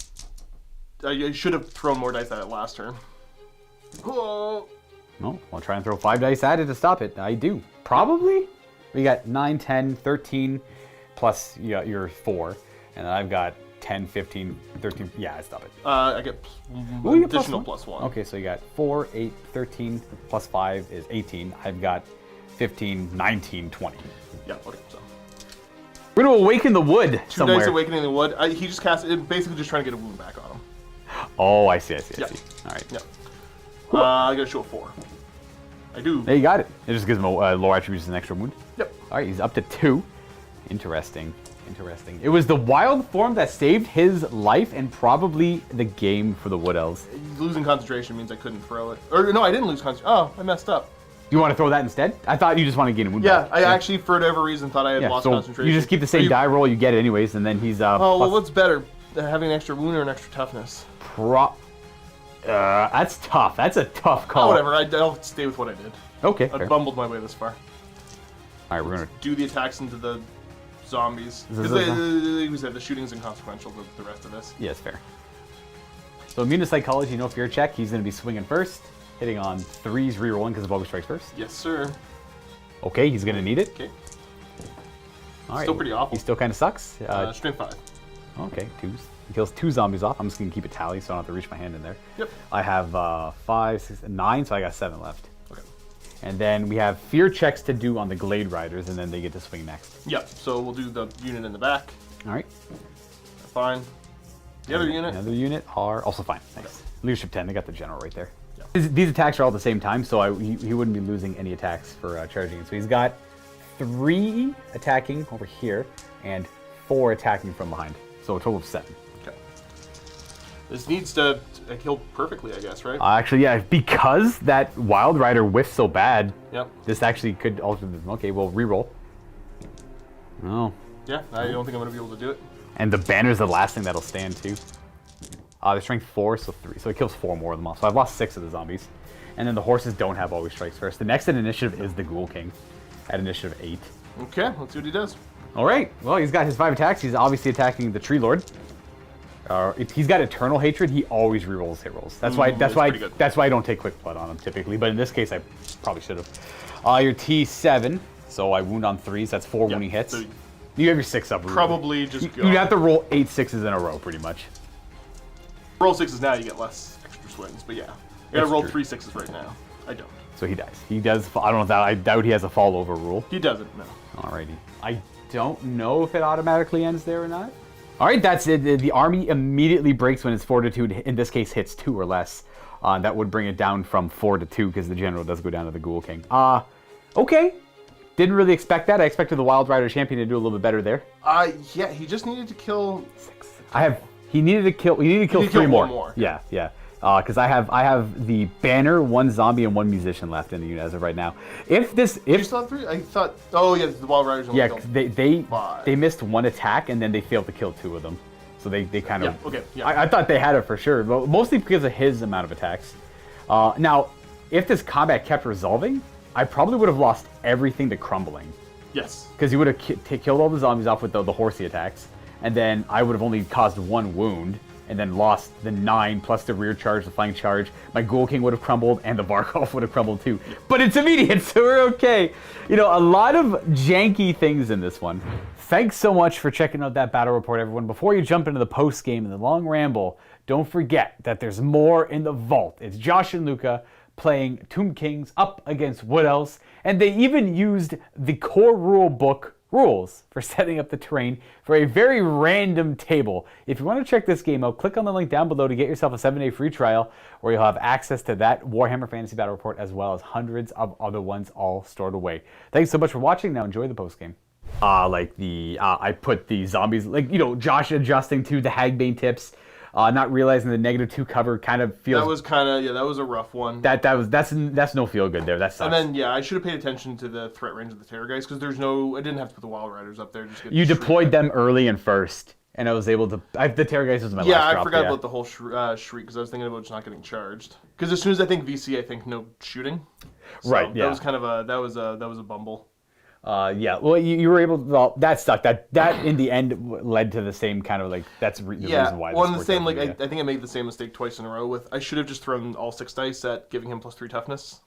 I should have thrown more dice at it last turn. Oh. No, I'll try and throw 5 dice at it to stop it. I do. Probably. We got 9, 10, 13, plus you got your 4. And then I've got 10, 15, 13. Yeah, I stop it. I get additional plus 1. Okay, so you got 4, 8, 13, plus 5 is 18. I've got 15, 19, 20. Yeah, okay, so. We're going to awaken the wood 2 somewhere. dice awakening the wood. He just cast it, basically just trying to get a wound back on him. Oh, I see. I see. Yeah. All right. Yeah. I got to show a 4. I do. There, you got it. It just gives him a low attributes and an extra wound. Yep. All right, he's up to 2. Interesting. It was the wild form that saved his life and probably the game for the Wood Elves. Losing concentration means I couldn't throw it. Or no, I didn't lose concentration. Oh, I messed up. You want to throw that instead? I thought you just want to gain a wound. Yeah, back. I actually, for whatever reason, thought I had lost so concentration. You just keep the same die roll, you get it anyways, and then he's oh, well, what's better? Having an extra wound or an extra toughness? That's tough. That's a tough call. Oh, whatever. I'll stay with what I did. Okay. I bumbled my way this far. All right, we're gonna do the attacks into the zombies. Because we said the shooting's inconsequential to the rest of this. Yeah, it's fair. So immune to psychology, you know, fear check. He's going to be swinging first, hitting on 3s, rerolling because of always strikes first. Yes, sir. Okay, he's going to need it. Okay. All right. Still pretty awful. He still kind of sucks. Strength 5. Okay, 2s. He kills 2 zombies off. I'm just going to keep a tally so I don't have to reach my hand in there. Yep. I have 5, 6, 9, so I got 7 left. Okay. And then we have fear checks to do on the Glade Riders, and then they get to swing next. Yep, so we'll do the unit in the back. All right. Fine. The other unit are also fine. Nice. Okay. Leadership 10, they got the general right there. Yep. These attacks are all at the same time, so he wouldn't be losing any attacks for charging. So he's got 3 attacking over here and 4 attacking from behind. So a total of 7. Okay. This needs to kill perfectly, I guess, right? Actually, yeah, because that Wild Rider whiffed so bad, yep. This actually could alter the... Okay, well, reroll. Oh. Yeah, I don't think I'm going to be able to do it. And the banner's the last thing that'll stand, too. They're strength 4, so 3. So it kills 4 more of them off. So I've lost 6 of the zombies. And then the horses don't have always strikes first. The next in initiative is the Ghoul King at initiative 8. Okay, let's see what he does. All right. Well, he's got his 5 attacks. He's obviously attacking the Tree Lord. If he's got Eternal Hatred, he always rerolls hit rolls. That's why I don't take Quick Blood on him typically. But in this case, I probably should have. Your T7. So I wound on 3s. That's 4 wounding hits. So you have your 6 up. Probably just go. You have to roll 8 6s in a row, pretty much. Roll 6s now, you get less extra swings. But yeah, I gotta roll 3 6s right now. I don't. So he dies. He does. I don't know if that. I doubt he has a fall over rule. He doesn't. No. Alrighty. I don't know if it automatically ends there or not. All right, that's it. The army immediately breaks when its fortitude, in this case, hits 2 or less. That would bring it down from 4 to 2 because the general does go down to the Ghoul King. Okay. Didn't really expect that. I expected the Wild Rider champion to do a little bit better there. Yeah, he just needed to kill 6. He needed to kill 3 more. One more. Yeah. Because I have the banner, 1 zombie, and 1 musician left in the unit as of right now. You still have 3? I thought. Oh yeah, the Wild Riders. Yeah, killed they missed 1 attack and then they failed to kill 2 of them. So they kind of. Yeah. Okay. Yeah. I thought they had it for sure, but mostly because of his amount of attacks. Now, if this combat kept resolving, I probably would have lost everything to crumbling. Yes. Because he would have killed all the zombies off with the horsey attacks, and then I would have only caused 1 wound. And then lost the 9 plus the rear charge, the flank charge. My Ghoul King would have crumbled, and the Varkov would have crumbled too. But it's immediate, so we're okay. You know, a lot of janky things in this one. Thanks so much for checking out that battle report, everyone. Before you jump into the post game and the long ramble, don't forget that there's more in the vault. It's Josh and Luca playing Tomb Kings up against Wood Elves, and they even used the core rule book rules for setting up the terrain for a very random table. If you want to check this game out, click on the link down below to get yourself a 7-day free trial where you'll have access to that Warhammer Fantasy Battle Report as well as hundreds of other ones all stored away. Thanks so much for watching. Now enjoy the post game. I put the zombies, Josh adjusting to the Hagbane tips. Not realizing the -2 cover kind of feels. That was that was a rough one. That's no feel good there. That sucks. And then I should have paid attention to the threat range of the terror guys because I didn't have to put the Wild Riders up there. You deployed them early and first, and I was able to. The terror guys was my last drop. Yeah, I forgot about the whole shriek because I was thinking about just not getting charged. Because as soon as I think VC, I think no shooting. So right. Yeah. That was kind of a bumble. Yeah, well, you were able to, well, that sucked. That in the end led to the same kind of that's the reason why. Well, and the same, I think I made the same mistake twice in a row with, I should have just thrown all 6 dice at giving him +3 toughness.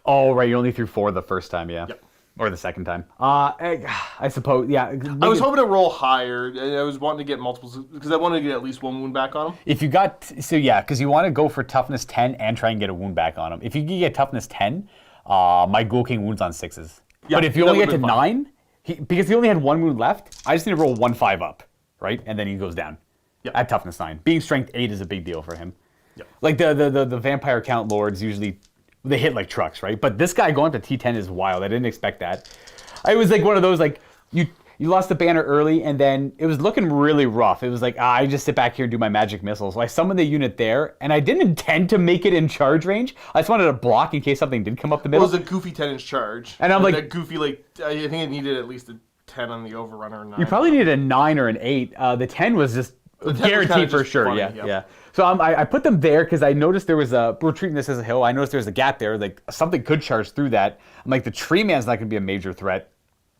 Oh, right, you only threw 4 the first time, yeah. Yep. Or the second time. I suppose, yeah. I was hoping to roll higher, and I was wanting to get multiples, because I wanted to get at least 1 wound back on him. If you got, because you want to go for toughness 10 and try and get a wound back on him. If you can get toughness 10, my Ghoul King wounds on 6s. Yeah, but if you only get to 9, because he only had 1 wound left, I just need to roll 1/5 up, right? And then he goes down at toughness 9. Being strength 8 is a big deal for him. Yep. Like the vampire count lords usually, they hit like trucks, right? But this guy going up to T10 is wild. I didn't expect that. I was like one of those, you lost the banner early, and then it was looking really rough. It was like, I just sit back here and do my magic missiles. So I summoned the unit there, and I didn't intend to make it in charge range. I just wanted to block in case something did come up the middle. It was a goofy 10-inch charge. And I'm like... That goofy, I think it needed at least a 10 on the overrunner. 9. You probably needed a 9 or an 8. The 10 was just guaranteed for sure, funny, yeah. So I put them there because I noticed there was we're treating this as a hill. I noticed there was a gap there. Like, something could charge through that. I'm like, the tree man's not going to be a major threat.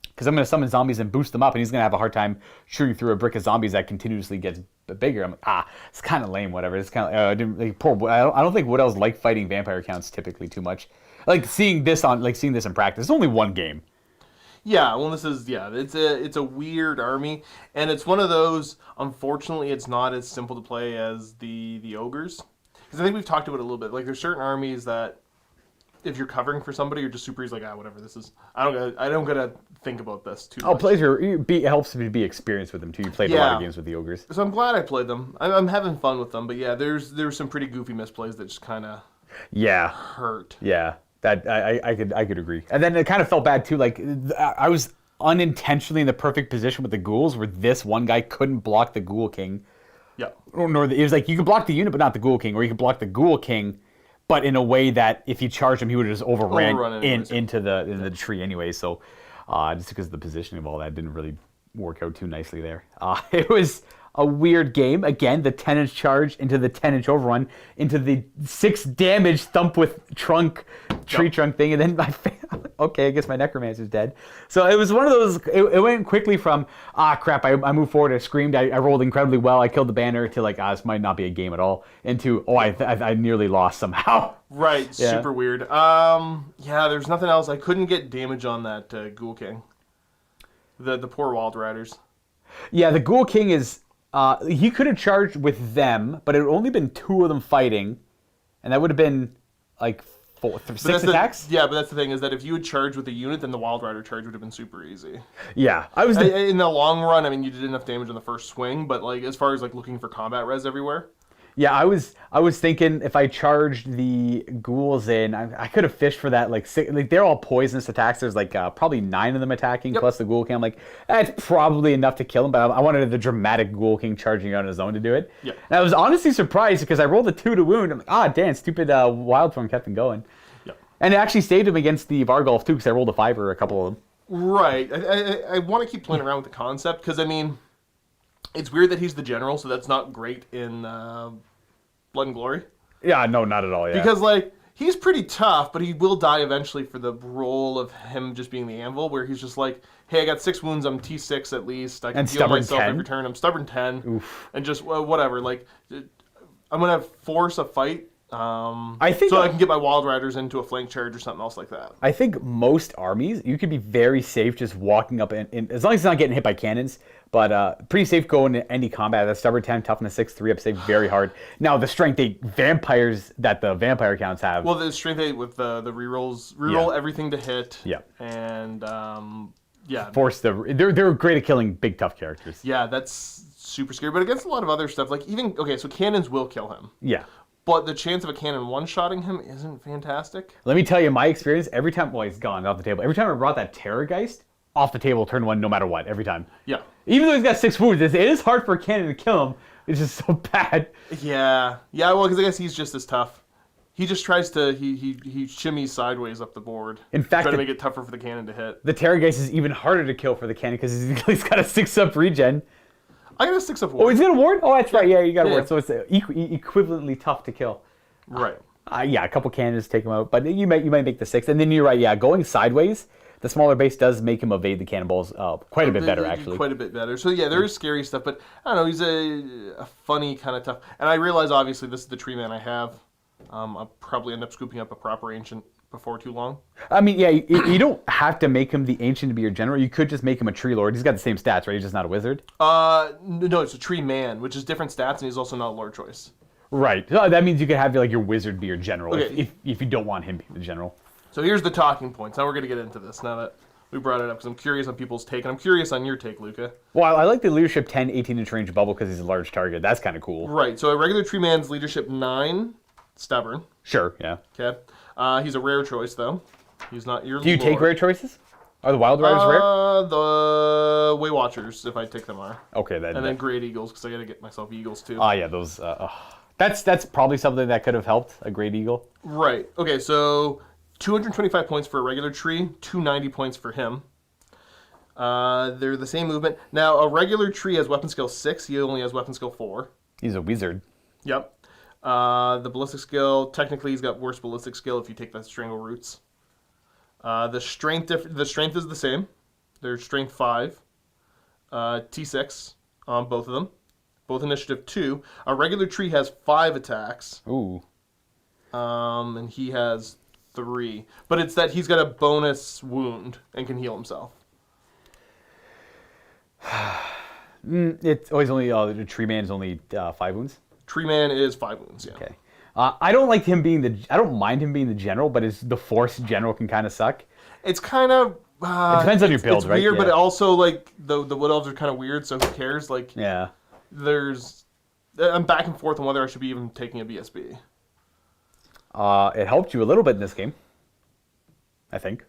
Because I'm going to summon zombies and boost them up, and he's going to have a hard time shooting through a brick of zombies that continuously gets bigger. I'm like, it's kind of lame, whatever. It's kind of, I don't think Wood Elves like fighting vampire counts typically too much. Like seeing this in practice. It's only 1 game. Yeah, well, this is it's a weird army, and it's one of those. Unfortunately, it's not as simple to play as the ogres, because I think we've talked about it a little bit. Like, there's certain armies that, if you're covering for somebody, you're just super easy, like, whatever, this is... I don't gotta think about this too much. It helps me be experienced with them, too. You played a lot of games with the ogres. So I'm glad I played them. I'm having fun with them, but yeah, there's some pretty goofy misplays that just kind of... hurt. Yeah, that I could agree. And then it kind of felt bad, too. Like, I was unintentionally in the perfect position with the ghouls, where this one guy couldn't block the Ghoul King. Yeah. It was like, you could block the unit, but not the Ghoul King, or you could block the Ghoul King, but in a way that if you charged him, he would have just overrun into the tree anyway. So just because of the positioning of all that didn't really work out too nicely there. It was a weird game. Again, the 10-inch charge into the 10-inch overrun into the 6 damage thump with tree trunk thing, and then okay, I guess my necromancer's dead. So it was one of those. It went quickly from crap. I moved forward. I screamed. I rolled incredibly well. I killed the banner to this might not be a game at all. Into I nearly lost somehow. Right. Yeah. Super weird. Yeah. There's nothing else. I couldn't get damage on that Ghoul King. The poor Wild Riders. Yeah, the Ghoul King is. He could have charged with them, but it would only been 2 of them fighting, and that would have been like six attacks? Yeah, but that's the thing, is that if you had charged with a unit, then the Wild Rider charge would have been super easy. Yeah, I was in the long run. I mean, you did enough damage on the first swing, but like as far as like looking for combat res everywhere. Yeah, I was thinking if I charged the ghouls in, I could have fished for that. Like they're all poisonous attacks. There's like probably 9 of them attacking plus the Ghoul King. I'm like, that's probably enough to kill him. But I wanted the dramatic Ghoul King charging on his own to do it. Yeah. And I was honestly surprised because I rolled a 2 to wound. I'm like, damn, stupid wild form kept him going. Yeah. And it actually saved him against the Vargolf too because I rolled a 5 or a couple of them. Right. I want to keep playing around with the concept because I mean, it's weird that he's the general, so that's not great in Blood and Glory. Yeah, no, not at all. Yeah. Because like he's pretty tough, but he will die eventually for the role of him just being the anvil, where he's just like, hey, I got 6 wounds, I'm T6 at least, I can heal myself every turn, I'm stubborn 10, and just whatever. Like I'm gonna force a fight. I think so I can get my Wild Riders into a flank charge or something else like that. I think most armies, you could be very safe just walking up, as long as it's not getting hit by cannons, but pretty safe going into any combat. That stubborn 10, toughness 6, 3-up save, very hard. Now, the strength 8 vampires that the vampire counts have. Well, the strength 8 with the rerolls, reroll everything to hit. Yeah. And, yeah. They're great at killing big, tough characters. Yeah, that's super scary. But against a lot of other stuff, like even, okay, so cannons will kill him. Yeah. But the chance of a cannon one-shotting him isn't fantastic. Let me tell you my experience. Every time, well, he's gone off the table. Every time I brought that Terrorgeist off the table, turn 1, no matter what, every time. Yeah. Even though he's got 6 wounds, it is hard for a cannon to kill him. It's just so bad. Yeah. Yeah, well, because I guess he's just as tough. He just tries to, he shimmies sideways up the board. In fact, trying to make it tougher for the cannon to hit. The Terrorgeist is even harder to kill for the cannon because he's got a 6-up regen. I got a 6-up ward. Oh, he's got a ward? Oh, that's right. Yeah, you got a ward. So it's equivalently tough to kill. Right. Yeah, a couple cannons take him out, but you might make the 6. And then you're right. Yeah, going sideways, the smaller base does make him evade the cannonballs quite a bit better, actually. Quite a bit better. So yeah, there is scary stuff, but I don't know. He's a funny kind of tough. And I realize obviously this is the tree man I have. I'll probably end up scooping up a proper ancient before too long. I mean, yeah, you don't have to make him the ancient to be your general. You could just make him a tree lord. He's got the same stats, right? He's just not a wizard. No, it's a tree man, which is different stats, and he's also not a lord choice. Right. So that means you could have like your wizard be your general Okay. if you don't want him being the general. So here's the talking points. Now we're going to get into this now that we brought it up because I'm curious on people's take, and I'm curious on your take, Luca. Well, I like the leadership 10, 18-inch range bubble because he's a large target. That's kind of cool. Right. So a regular tree man's leadership 9, stubborn. Sure, yeah. Okay. He's a rare choice, though. He's not your Do you lord. take rare choices? Are the Wild Riders rare? The Way Watchers, if I take them, are. Okay, then. And then Great Eagles, because I got to get myself Eagles, too. Yeah, those... That's probably something that could have helped, a Great Eagle. Right. Okay, so 225 points for a regular tree, 290 points for him. They're the same movement. Now, a regular tree has weapon skill 6. He only has weapon skill 4. He's a wizard. Yep. The ballistic skill, technically he's got worse ballistic skill if you take the strangle roots. The strength is the same. They're strength 5. T6 on both of them. Both initiative 2. A regular tree has 5 attacks. Ooh. And he has 3. But it's that he's got a bonus wound and can heal himself. It's always only the tree man is only 5 wounds. Tree man is 5 wounds. Yeah. Okay. I don't like him being I don't mind him being the general, but the force general can kind of suck. It's kind of. It depends on your build, right? It's weird, yeah. but also like the Wood Elves are kind of weird. So who cares? Like. Yeah. I'm back and forth on whether I should be even taking a BSB. It helped you a little bit in this game, I think.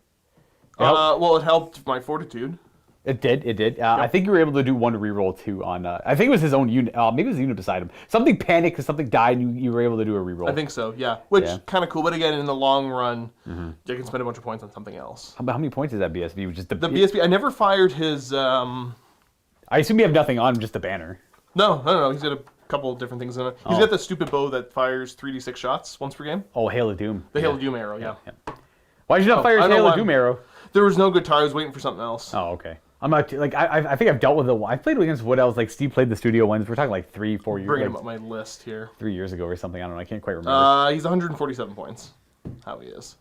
Well, it helped my fortitude. It did. Yep. I think you were able to do 1 reroll too on. I think it was his own unit. Maybe it was the unit beside him. Something panicked because something died, and you were able to do a reroll. I think so. Yeah, which kind of cool. But again, in the long run, you can spend a bunch of points on something else. How many points is that BSB? Just the BSB. I never fired his. I assume you have nothing on him, just the banner. No. He's got a couple of different things in it. He's got the stupid bow that fires 3d6 shots once per game. Oh, Hail of Doom. The Hail of Doom arrow. Yeah. Why did you not fire his Hail of Doom arrow? There was no guitar. I was waiting for something else. Oh, okay. I'm not like I think I've dealt with it. I've played against Wood Elves. Like Steve played the studio ones. We're talking like 3-4 years. Bringing him up my list here. 3 years ago or something. I don't know. I can't quite remember. He's 147 points. How he is.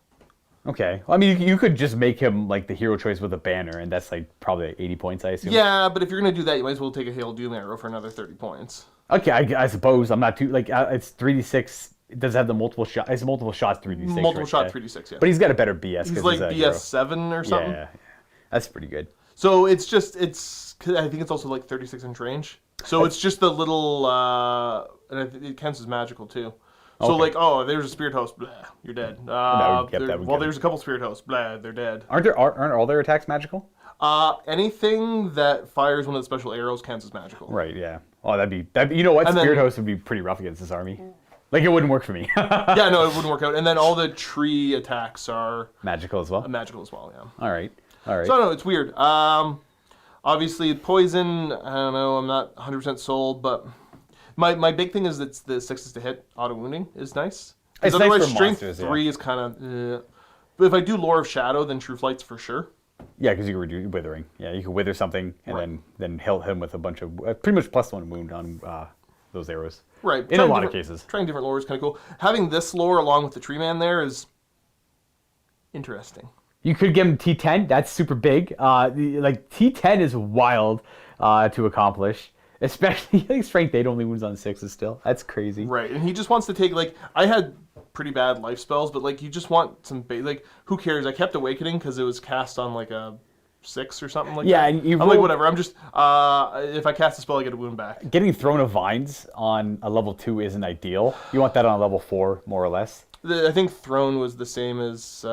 Okay. Well, I mean, you could just make him like the hero choice with a banner, and that's like probably 80 points, I assume. Yeah, but if you're gonna do that, you might as well take a Hail Doom arrow for another 30 points. Okay, I suppose I'm not too like it's 3d6 does it have the multiple shot? It's multiple shots 3d6. Multiple right? shot Yeah. 3d6, yeah. But he's got a better BS. He's 'cause like a hero. BS 7 or something. Yeah, that's pretty good. So it's just, I think it's also like 36 inch range. So it's just the little, and it counts as magical too. So Okay. like, oh, there's a spirit host, blah, you're dead. that would get There's a couple spirit hosts, blah, they're dead. Aren't all their attacks magical? Anything that fires one of the special arrows counts as magical. Right. Yeah. Oh, that'd be. You know what? And Spirit then- Host would be pretty rough against this army. Like it wouldn't work for me. Yeah, no, it wouldn't work out. And then all the tree attacks are Magical as well. magical as well. Yeah. All right. All right. So I don't know, it's weird. Obviously poison. I don't know. I'm not 100% sold, but my big thing is that the 6s to hit auto wounding is nice. It's Because nice otherwise, for strength monsters, 3 is kind of. But if I do Lore of Shadow, then True Flight's for sure. Yeah, because you can reduce withering. Yeah, you can wither something and Right. then hit him with a bunch of pretty much +1 wound on those arrows. Right. In a lot of cases. Trying different lore is kind of cool. Having this lore along with the Tree Man there is interesting. You could give him T10. That's super big. Like T10 is wild to accomplish, especially like strength 8 only wounds on 6s still. That's crazy. Right, and he just wants to take, like, I had pretty bad life spells, but, like, you just want some, like, who cares? I kept Awakening because it was cast on, like, a 6 or something like Yeah, that. and you I'm like, roll- whatever, I'm just, if I cast a spell, I get a wound back. Getting Throne of Vines on a level 2 isn't ideal. You want that on a level 4, more or less. I think Throne was the same as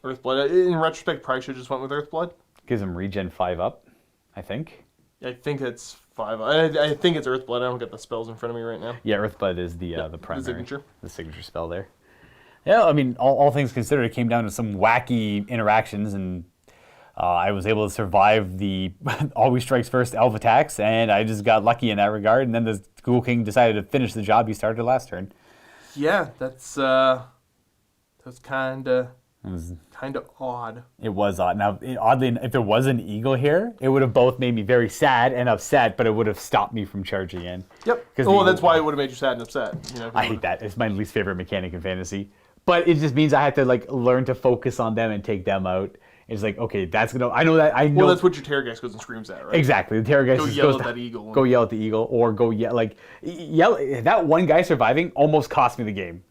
Earthblood. In retrospect, probably should have just went with Earthblood. Gives him regen 5 up, I think. I think it's 5. I think it's Earthblood. I don't get the spells in front of me right now. Yeah, Earthblood is the primary. signature. The signature spell there. Yeah, I mean, all things considered, it came down to some wacky interactions, and I was able to survive the always strikes first elf attacks, and I just got lucky in that regard. And then the Ghoul King decided to finish the job he started last turn. Yeah, that's kind of odd. It was odd. Now, oddly, if there was an eagle here, it would have both made me very sad and upset, but it would have stopped me from charging in. Yep. 'Cause Well, the- that's why it would have made you sad and upset. You know, 'cause I hate that. It's my least favorite mechanic in fantasy. But it just means I had to like learn to focus on them and take them out. It's like, okay, that's gonna. I know. Well, that's what your Terrorgeist goes and screams at, right? Exactly. The Terrorgeist Go just yell goes at to- that eagle. Go yell at the eagle, or go yell. That one guy surviving almost cost me the game.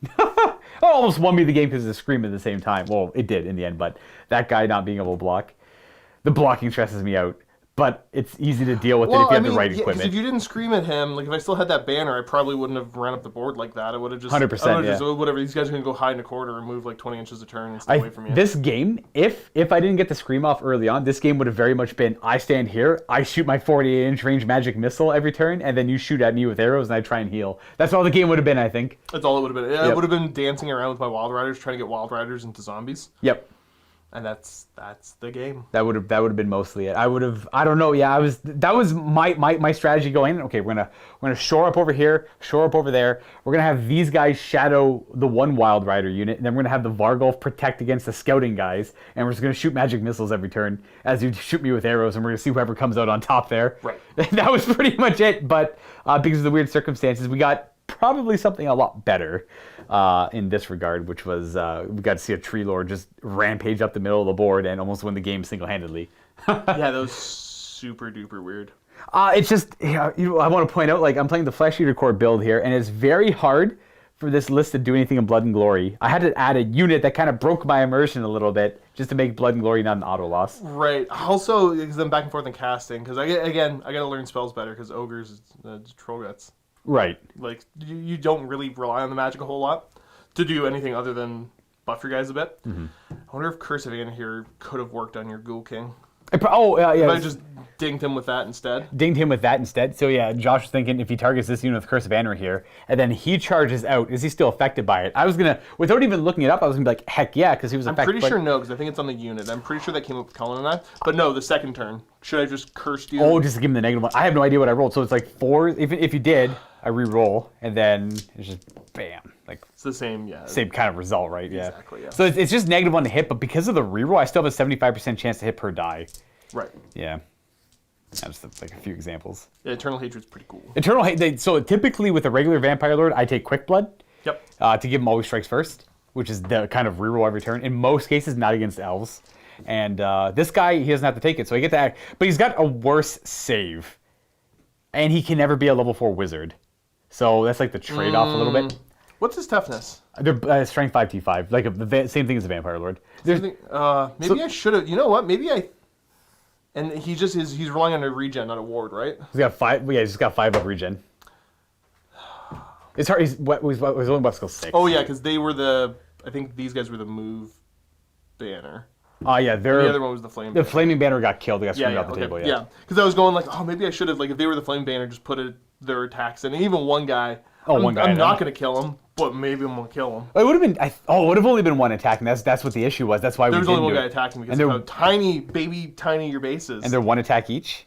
Almost won me the game because of the scream at the same time. Well, it did in the end, but that guy not being able to block, the blocking stresses me out. But it's easy to deal with it if you have the right yeah, 'cause equipment. if you didn't scream at him, like if I still had that banner, I probably wouldn't have ran up the board like that. I would have just 100%, just, yeah. whatever. These guys are gonna go hide in a corner and move like 20 inches a turn and stay away from you. This game, if I didn't get the scream off early on, this game would have very much been, I stand here, I shoot my 48-inch range magic missile every turn, and then you shoot at me with arrows and I try and heal. That's all the game would have been, I think. That's all it would have been. I Yep. would have been dancing around with my Wild Riders, trying to get Wild Riders into zombies, Yep. and that's the game. That would have been mostly it. I don't know. Yeah, that was my strategy going in. Okay, we're gonna shore up over here, shore up over there. We're gonna have these guys shadow the one Wild Rider unit, and then we're gonna have the Vargolf protect against the scouting guys, and we're just gonna shoot magic missiles every turn as you shoot me with arrows, and we're gonna see whoever comes out on top there. Right. That was pretty much it. But because of the weird circumstances, we got probably something a lot better in this regard, which was we got to see a Tree Lord just rampage up the middle of the board and almost win the game single-handedly. Yeah, that was super duper weird. It's just, I want to point out, like, I'm playing the Flesh Eater Core build here, and it's very hard for this list to do anything in Blood and Glory. I had to add a unit that kind of broke my immersion a little bit just to make Blood and Glory not an auto loss. Right. Also, because I'm back and forth in casting, because I got to learn spells better, because ogres, troll guts. Right. Like, you don't really rely on the magic a whole lot to do anything other than buff your guys a bit. Mm-hmm. I wonder if Curse of Anna here could have worked on your Ghoul King. Yeah. If I just dinged him with that instead. Dinged him with that instead. So yeah, Josh was thinking if he targets this unit with Curse of Anwer here, and then he charges out, is he still affected by it? I was gonna, without even looking it up, I was gonna be like, heck yeah, because he was I'm affected. pretty sure no, because I think it's on the unit. I'm pretty sure that came up with Colin and I. But no, the second turn. Should I just curse you? Oh, just to give him the negative one. I have no idea what I rolled. So it's like 4. If you did, I re-roll, and then it's just bam, like It's the same, yeah. same kind of result, right? Yeah. Exactly, yeah. So it's just -1 to hit, but because of the reroll, I still have a 75% chance to hit per die. Right. Yeah. That's like a few examples. Yeah, Eternal Hatred's pretty cool. Eternal Hate. So typically with a regular Vampire Lord, I take Quick Blood. Yep. To give him always strikes first, which is the kind of reroll every turn. In most cases, not against elves. And this guy, he doesn't have to take it, so I get that. But he's got a worse save, and he can never be a level 4 wizard. So that's like the trade-off a little bit. What's his toughness? They're strength 5 T5, like same thing as the Vampire Lord. Maybe I should have. You know what? Maybe I. And he's relying on a regen, not a ward, right? He's got 5. Yeah, he's got 5 up regen. It's hard. He's only buff skill 6. Oh yeah, because they were the. I think these guys were the move banner. Yeah, The other one was the flame. The flaming banner got killed. They got screamed off the table. Yeah, because I was going like, oh, maybe I should have, like, if they were the flame banner, just put their attacks in. And even one guy. One guy. I'm not gonna kill him, but maybe I'm gonna kill him. It would have been. It would have only been one attack, and that's what the issue was. That's why there was we only didn't one do guy it. attacking because of how tiny your base is. And they're one attack each.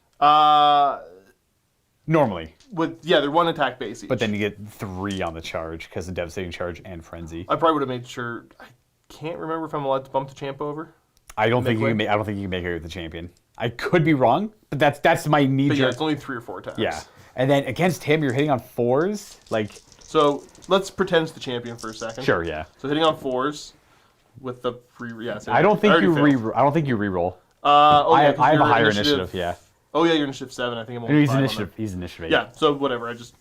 Normally. They're one attack base each. But then you get 3 on the charge because of devastating charge and frenzy. I probably would have made sure. I can't remember if I'm allowed to bump the champ over. I don't think you can make her the champion. I could be wrong, but that's my knee jerk. But yeah, it's only 3 or 4 attacks. Yeah, and then against him, you're hitting on 4s, like. So let's pretend it's the champion for a second. Sure, yeah. So hitting on 4s with the free. Yeah. I don't think you reroll. I have a higher initiative. Yeah. Oh yeah, your initiative 7. I think I'm only He's 5 initiative. He's initiative 8. Yeah. So whatever. It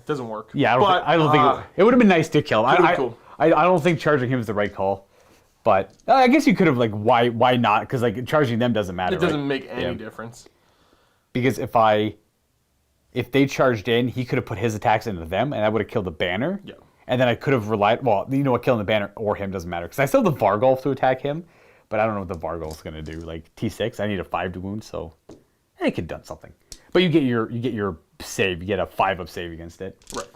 doesn't work. Yeah, I don't think it would have been nice to kill him. Cool. I don't think charging him is the right call, but I guess you could have, like, why not? Because, like, charging them doesn't matter. It doesn't make any difference. Because if they charged in, he could have put his attacks into them, and I would have killed the banner. Yeah. And then I could have relied. Well, you know what? Killing the banner or him doesn't matter because I still have the Vargolf to attack him, but I don't know what the Vargolf's gonna do. Like T6, I need a 5 to wound, so it could have done something. But you get your save. You get a 5 up save against it. Right.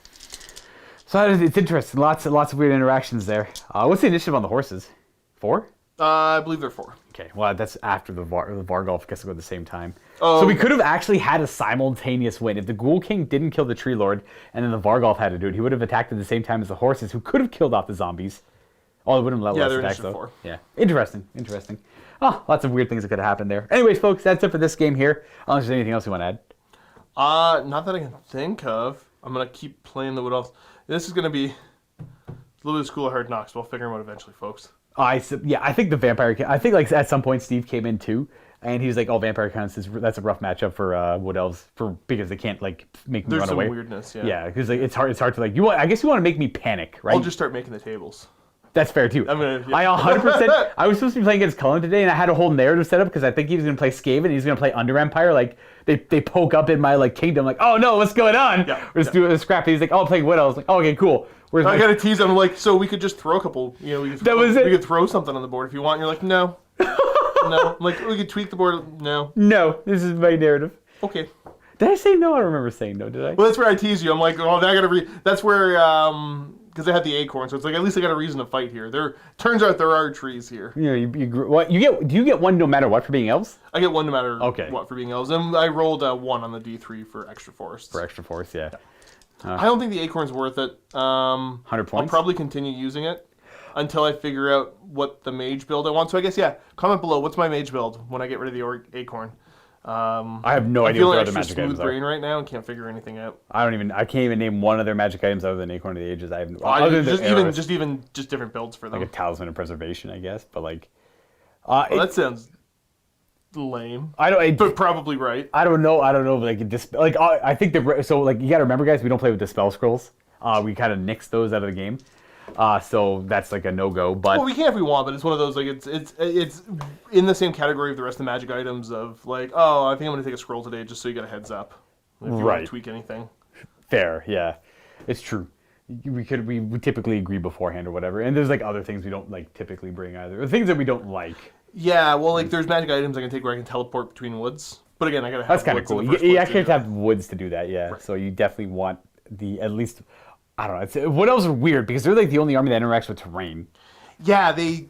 So it's interesting. Lots of weird interactions there. What's the initiative on the horses? 4? I believe they're 4. Okay, well, that's after the Vargolf gets to go at the same time. Oh, so we could have actually had a simultaneous win. If the Ghoul King didn't kill the Tree Lord, and then the Vargolf had to do it, he would have attacked at the same time as the horses, who could have killed off the zombies. Oh, they wouldn't let less attacks, though. 4. Yeah, interesting. Oh, lots of weird things that could have happened there. Anyways, folks, that's it for this game here. Unless there's anything else you want to add. Not that I can think of. I'm going to keep playing the Wood Elves. This is going to be a little bit of School of Hard Knocks. We'll figure them out eventually, folks. I think the Vampire. I think, like, at some point Steve came in too, and he was like, "Oh, Vampire counts. That's a rough matchup for Wood Elves because they can't, like, make me run away." There's some weirdness, yeah. Yeah, because, like, it's hard to, like, I guess you want to make me panic, right? I'll just start making the tables. That's fair too. I 100%. I was supposed to be playing against Cullen today, and I had a whole narrative set up because I think he was going to play Skaven and he's going to play Under Empire. Like, they poke up in my, like, kingdom, like, "Oh no, what's going on?" Yeah, we're just doing a scrap. He's like, "Oh, I'm playing Wood Elves." Like, "Oh, okay, cool." I got to tease him, like, so we could just throw a couple, we could throw something on the board if you want. And you're like, no. No. I'm like, we could tweak the board. No. No, this is my narrative. Okay. Did I say no? I don't remember saying no, did I? Well, that's where I tease you. I'm like, oh, I got to that's where, because I had the acorn, so it's like, at least I got a reason to fight here. Turns out there are trees here. Do you get one no matter what for being elves? I get one no matter what for being elves. And I rolled a 1 on the D3 for extra forests. For extra forest, yeah. I don't think the acorn's worth it. 100 points? I'll probably continue using it until I figure out what the mage build I want. So I guess, comment below. What's my mage build when I get rid of the acorn? I have no idea what their other magic items are. I'm feeling brain right now and can't figure anything out. I can't even name one of their magic items other than Acorn of the Ages. I have just different builds for them. Like a Talisman of Preservation, I guess. But, like, that sounds lame. But probably right. I don't know. Like, I think so. Like, you gotta remember, guys, we don't play with Dispel Scrolls. We kind of nix those out of the game. So that's, like, a no-go. But we can if we want, but it's one of those, like, it's in the same category of the rest of the magic items of, like, oh, I think I'm gonna take a scroll today just so you get a heads up if you want to tweak anything. Fair, yeah, it's true. We typically agree beforehand or whatever, and there's, like, other things we don't, like, typically bring either, or things that we don't like. Yeah, well, like, there's magic items I can take where I can teleport between woods, but again, I gotta have. That's kind of cool. You actually have to have woods to do that, yeah. Right. So you definitely want at least. I don't know. Wood Elves are weird because they're, like, the only army that interacts with terrain. Yeah, they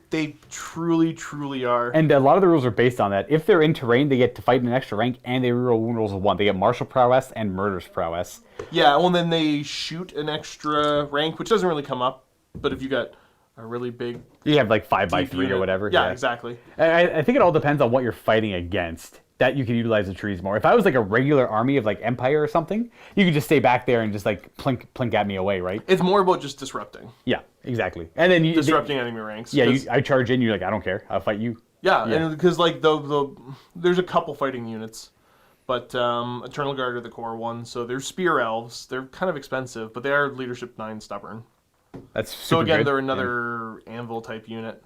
truly are. And a lot of the rules are based on that. If they're in terrain, they get to fight in an extra rank, and they reroll wound rolls of 1. They get martial prowess and murderous prowess. Yeah, well, and then they shoot an extra rank, which doesn't really come up. But if you got a really big, you have, like, 5x3 or whatever. Yeah, exactly. I think it all depends on what you're fighting against. That you can utilize the trees more. If I was, like, a regular army of, like, Empire or something, you could just stay back there and just, like, plink at me away, right? It's more about just disrupting. Yeah, exactly. And then disrupting enemy ranks. Yeah, I charge in. You're like, I don't care. I'll fight you. Yeah, and because, like, there's a couple fighting units, But Eternal Guard are the core ones, so they're Spear Elves. They're kind of expensive, but they are Leadership 9 Stubborn. That's super So again, good. they're another Anvil type unit.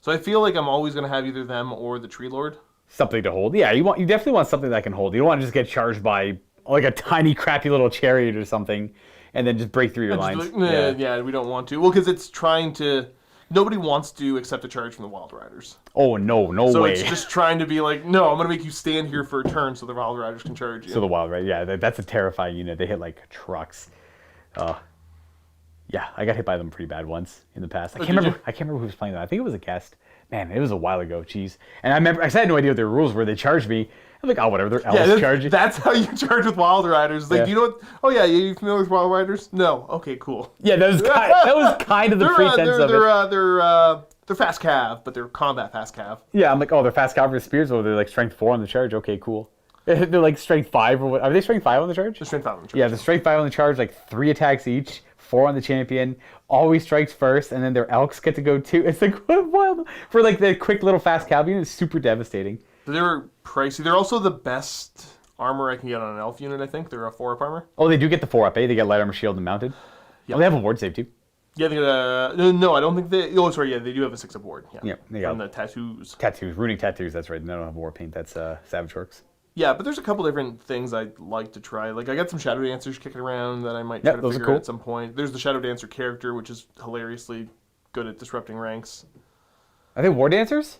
So I feel like I'm always going to have either them or the Tree Lord. Something to hold. Yeah, you definitely want something that can hold. You don't want to just get charged by like a tiny, crappy little chariot or something, and then just break through your lines. Like, yeah, we don't want to. Well, because it's trying to. Nobody wants to accept a charge from the Wild Riders. Oh no So way. it's just trying to be like, no, I'm going to make you stand here for a turn so the Wild Riders can charge you. So the Wild Riders, yeah, that's a terrifying unit. They hit like trucks. Yeah, I got hit by them pretty bad once in the past. I can't remember who was playing them. I think it was a guest. Man, it was a while ago. Jeez. And I remember, I had no idea what their rules were. They charged me. I'm like, oh, whatever. They're elves charging. That's how you charge with Wild Riders. Like, Yeah. do you know what? Oh yeah, you familiar with Wild Riders? No. Okay, cool. Yeah, that was kind of the pretense of it. They're fast cav, but they're combat fast cav. Yeah, I'm like, oh, they're fast cavalry spears, or they're like strength 4 on the charge. Okay, cool. They're like strength 5 or what? Are they strength 5 on the charge? They're strength 5 on the charge. Yeah, the strength 5 on the charge, like 3 attacks each, 4 on the champion, always strikes first, and then their elks get to go 2. It's like, what wild. For like the quick little fast cav unit, it's super devastating. They're pricey. They're also the best armor I can get on an elf unit, I think. They're a 4-up armor. Oh, they do get the 4-up, eh? They get light armor, shield, and mounted. Yeah. Oh, they have a ward save too. Yeah, they got no, I don't think they. Oh, sorry, yeah, they do have a 6-up ward. Yeah, they got from the tattoos. Tattoos, runic tattoos. That's right. They don't have war paint. That's Savage Orcs. Yeah, but there's a couple different things I'd like to try. Like, I got some Shadow Dancers kicking around that I might try to those are figure cool. out at some point. There's the Shadow Dancer character, which is hilariously good at disrupting ranks. Are they war dancers?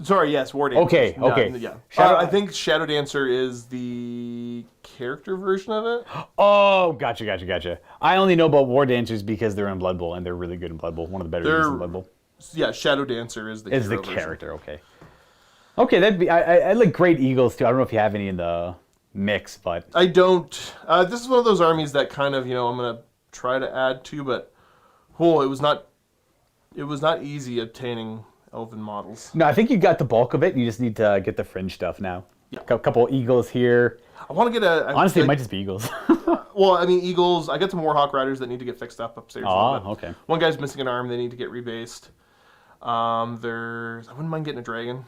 Sorry, yes, War Dancers. Okay. Yeah. I think Shadow Dancer is the character version of it. Oh, gotcha. I only know about war dancers because they're in Blood Bowl, and they're really good in Blood Bowl. One of the better units in Blood Bowl. Yeah, Shadow Dancer is the character. Okay. Okay, that'd be. I like Great Eagles too. I don't know if you have any in the mix, but I don't. This is one of those armies that kind of, I'm gonna try to add to, but it was not easy obtaining elven models. No, I think you got the bulk of it. You just need to get the fringe stuff now. Yeah. A couple eagles here. I want to get Honestly, it might just be eagles. Well, I mean, eagles. I got some Warhawk Riders that need to get fixed up upstairs. Okay. One guy's missing an arm. They need to get rebased. I wouldn't mind getting a dragon.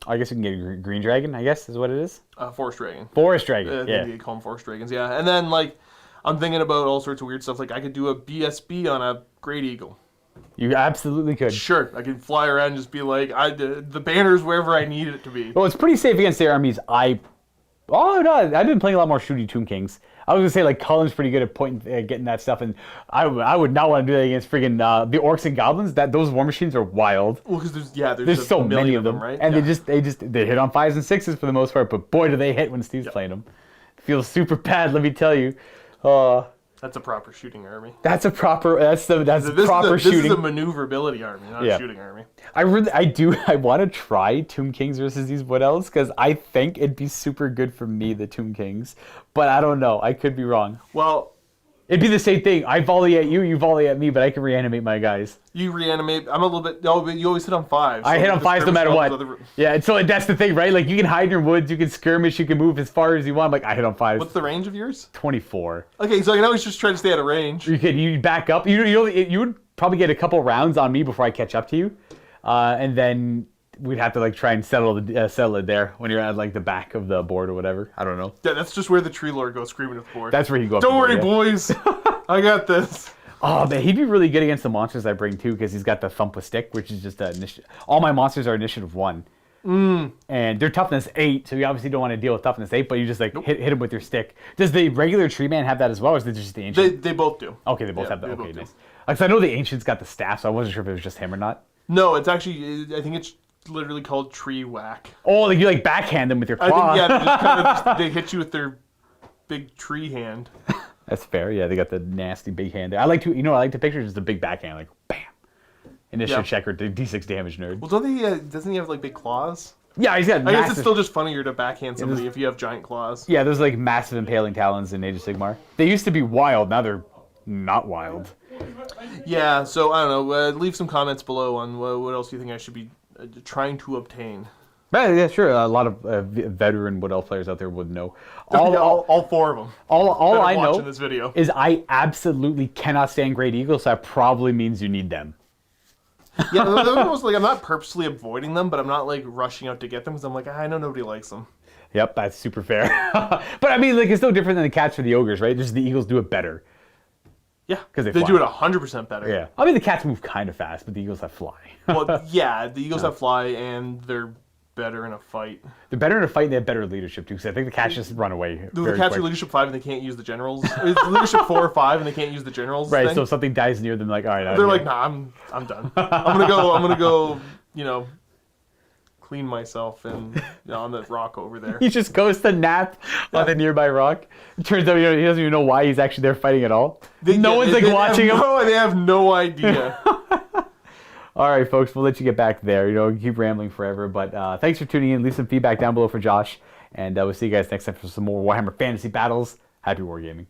I guess you can get a green dragon, I guess is what it is. Forest dragon. Forest dragon, I think they call them forest dragons, yeah. And then, like, I'm thinking about all sorts of weird stuff. Like, I could do a BSB on a great eagle. You absolutely could. Sure, I could fly around and just be like, the banner's wherever I need it to be. Well, it's pretty safe against their armies. I've been playing a lot more Shooty Tomb Kings. I was gonna say like Cullen's pretty good at getting that stuff, and I would not want to do that against friggin' the orcs and goblins. Those war machines are wild. Well, because there's so many of them, right? And they hit on 5s and 6s for the most part. But boy, do they hit when Steve's playing them. It feels super bad, let me tell you. That's a proper shooting army. That's proper shooting. This is a maneuverability army, not a shooting army. I want to try Tomb Kings versus these Wood Elves because I think it'd be super good for me, the Tomb Kings. But I don't know. I could be wrong. Well, it'd be the same thing. I volley at you, you volley at me, but I can reanimate my guys. You reanimate. I'm a little bit. No, but you always hit on 5s. So I hit on 5s no matter what. Yeah, and so that's the thing, right? Like you can hide in your woods, you can skirmish, you can move as far as you want. Like I hit on 5s. What's the range of yours? 24. Okay, so I can always just try to stay out of range. You back up. You would probably get a couple rounds on me before I catch up to you, and then we'd have to like try and settle it there when you're at like the back of the board or whatever. I don't know. Yeah, that's just where the tree lord goes screaming at the board. That's where you go. Don't worry, boys. I got this. Oh man, he'd be really good against the monsters I bring too, because he's got the thump with stick, which is just all my monsters are initiative 1. And they're toughness 8, so you obviously don't want to deal with toughness 8, but you just like hit him with your stick. Does the regular tree man have that as well, or is it just the ancient? They both do. Okay, they both have that. Okay, nice. Because I know the ancient's got the staff, so I wasn't sure if it was just him or not. No, it's actually. I think it's literally called tree whack. Oh, like you like backhand them with your claw. I think, they hit you with their big tree hand. That's fair. Yeah, they got the nasty big hand there. I like to picture just the big backhand, like bam. Initiative checker, D6 damage nerd. Well, doesn't he have like big claws? Yeah, he's got. I guess it's still just funnier to backhand somebody if you have giant claws. Yeah, there's like massive impaling talons in Age of Sigmar. They used to be wild. Now they're not wild. Yeah, so I don't know. Leave some comments below on what else you think I should be trying to obtain. Yeah, sure. A lot of veteran Wood Elf players out there would know. All 4 of them. All I know this video. is I absolutely cannot stand Great Eagles, so that probably means you need them. Yeah, those like I'm not purposely avoiding them, but I'm not like rushing out to get them because I'm like I know nobody likes them. Yep, that's super fair. But I mean, like, it's no different than the cats or the ogres, right? Just the eagles do it better. Yeah, 'Cause they do fly. it 100% better. Yeah. I mean, the cats move kind of fast, but the eagles have fly. Well, yeah, the eagles have fly, and they're better in a fight. They're better in a fight and they have better leadership, too, because I think the cats just run away. The very cats quick. are leadership 5 and they can't use the generals. It's leadership 4 or 5 and they can't use the generals. Right, thing. so if something dies near them, like, all right, They're like, nah, I'm done. I'm gonna go, you know, clean myself and on the rock over there. He just goes to nap on the nearby rock. It turns out he doesn't even know why he's actually there fighting at all. No one's watching him. No, they have no idea. All right, folks, we'll let you get back there. You know, keep rambling forever, but thanks for tuning in. Leave some feedback down below for Josh, and we'll see you guys next time for some more Warhammer Fantasy Battles. Happy wargaming.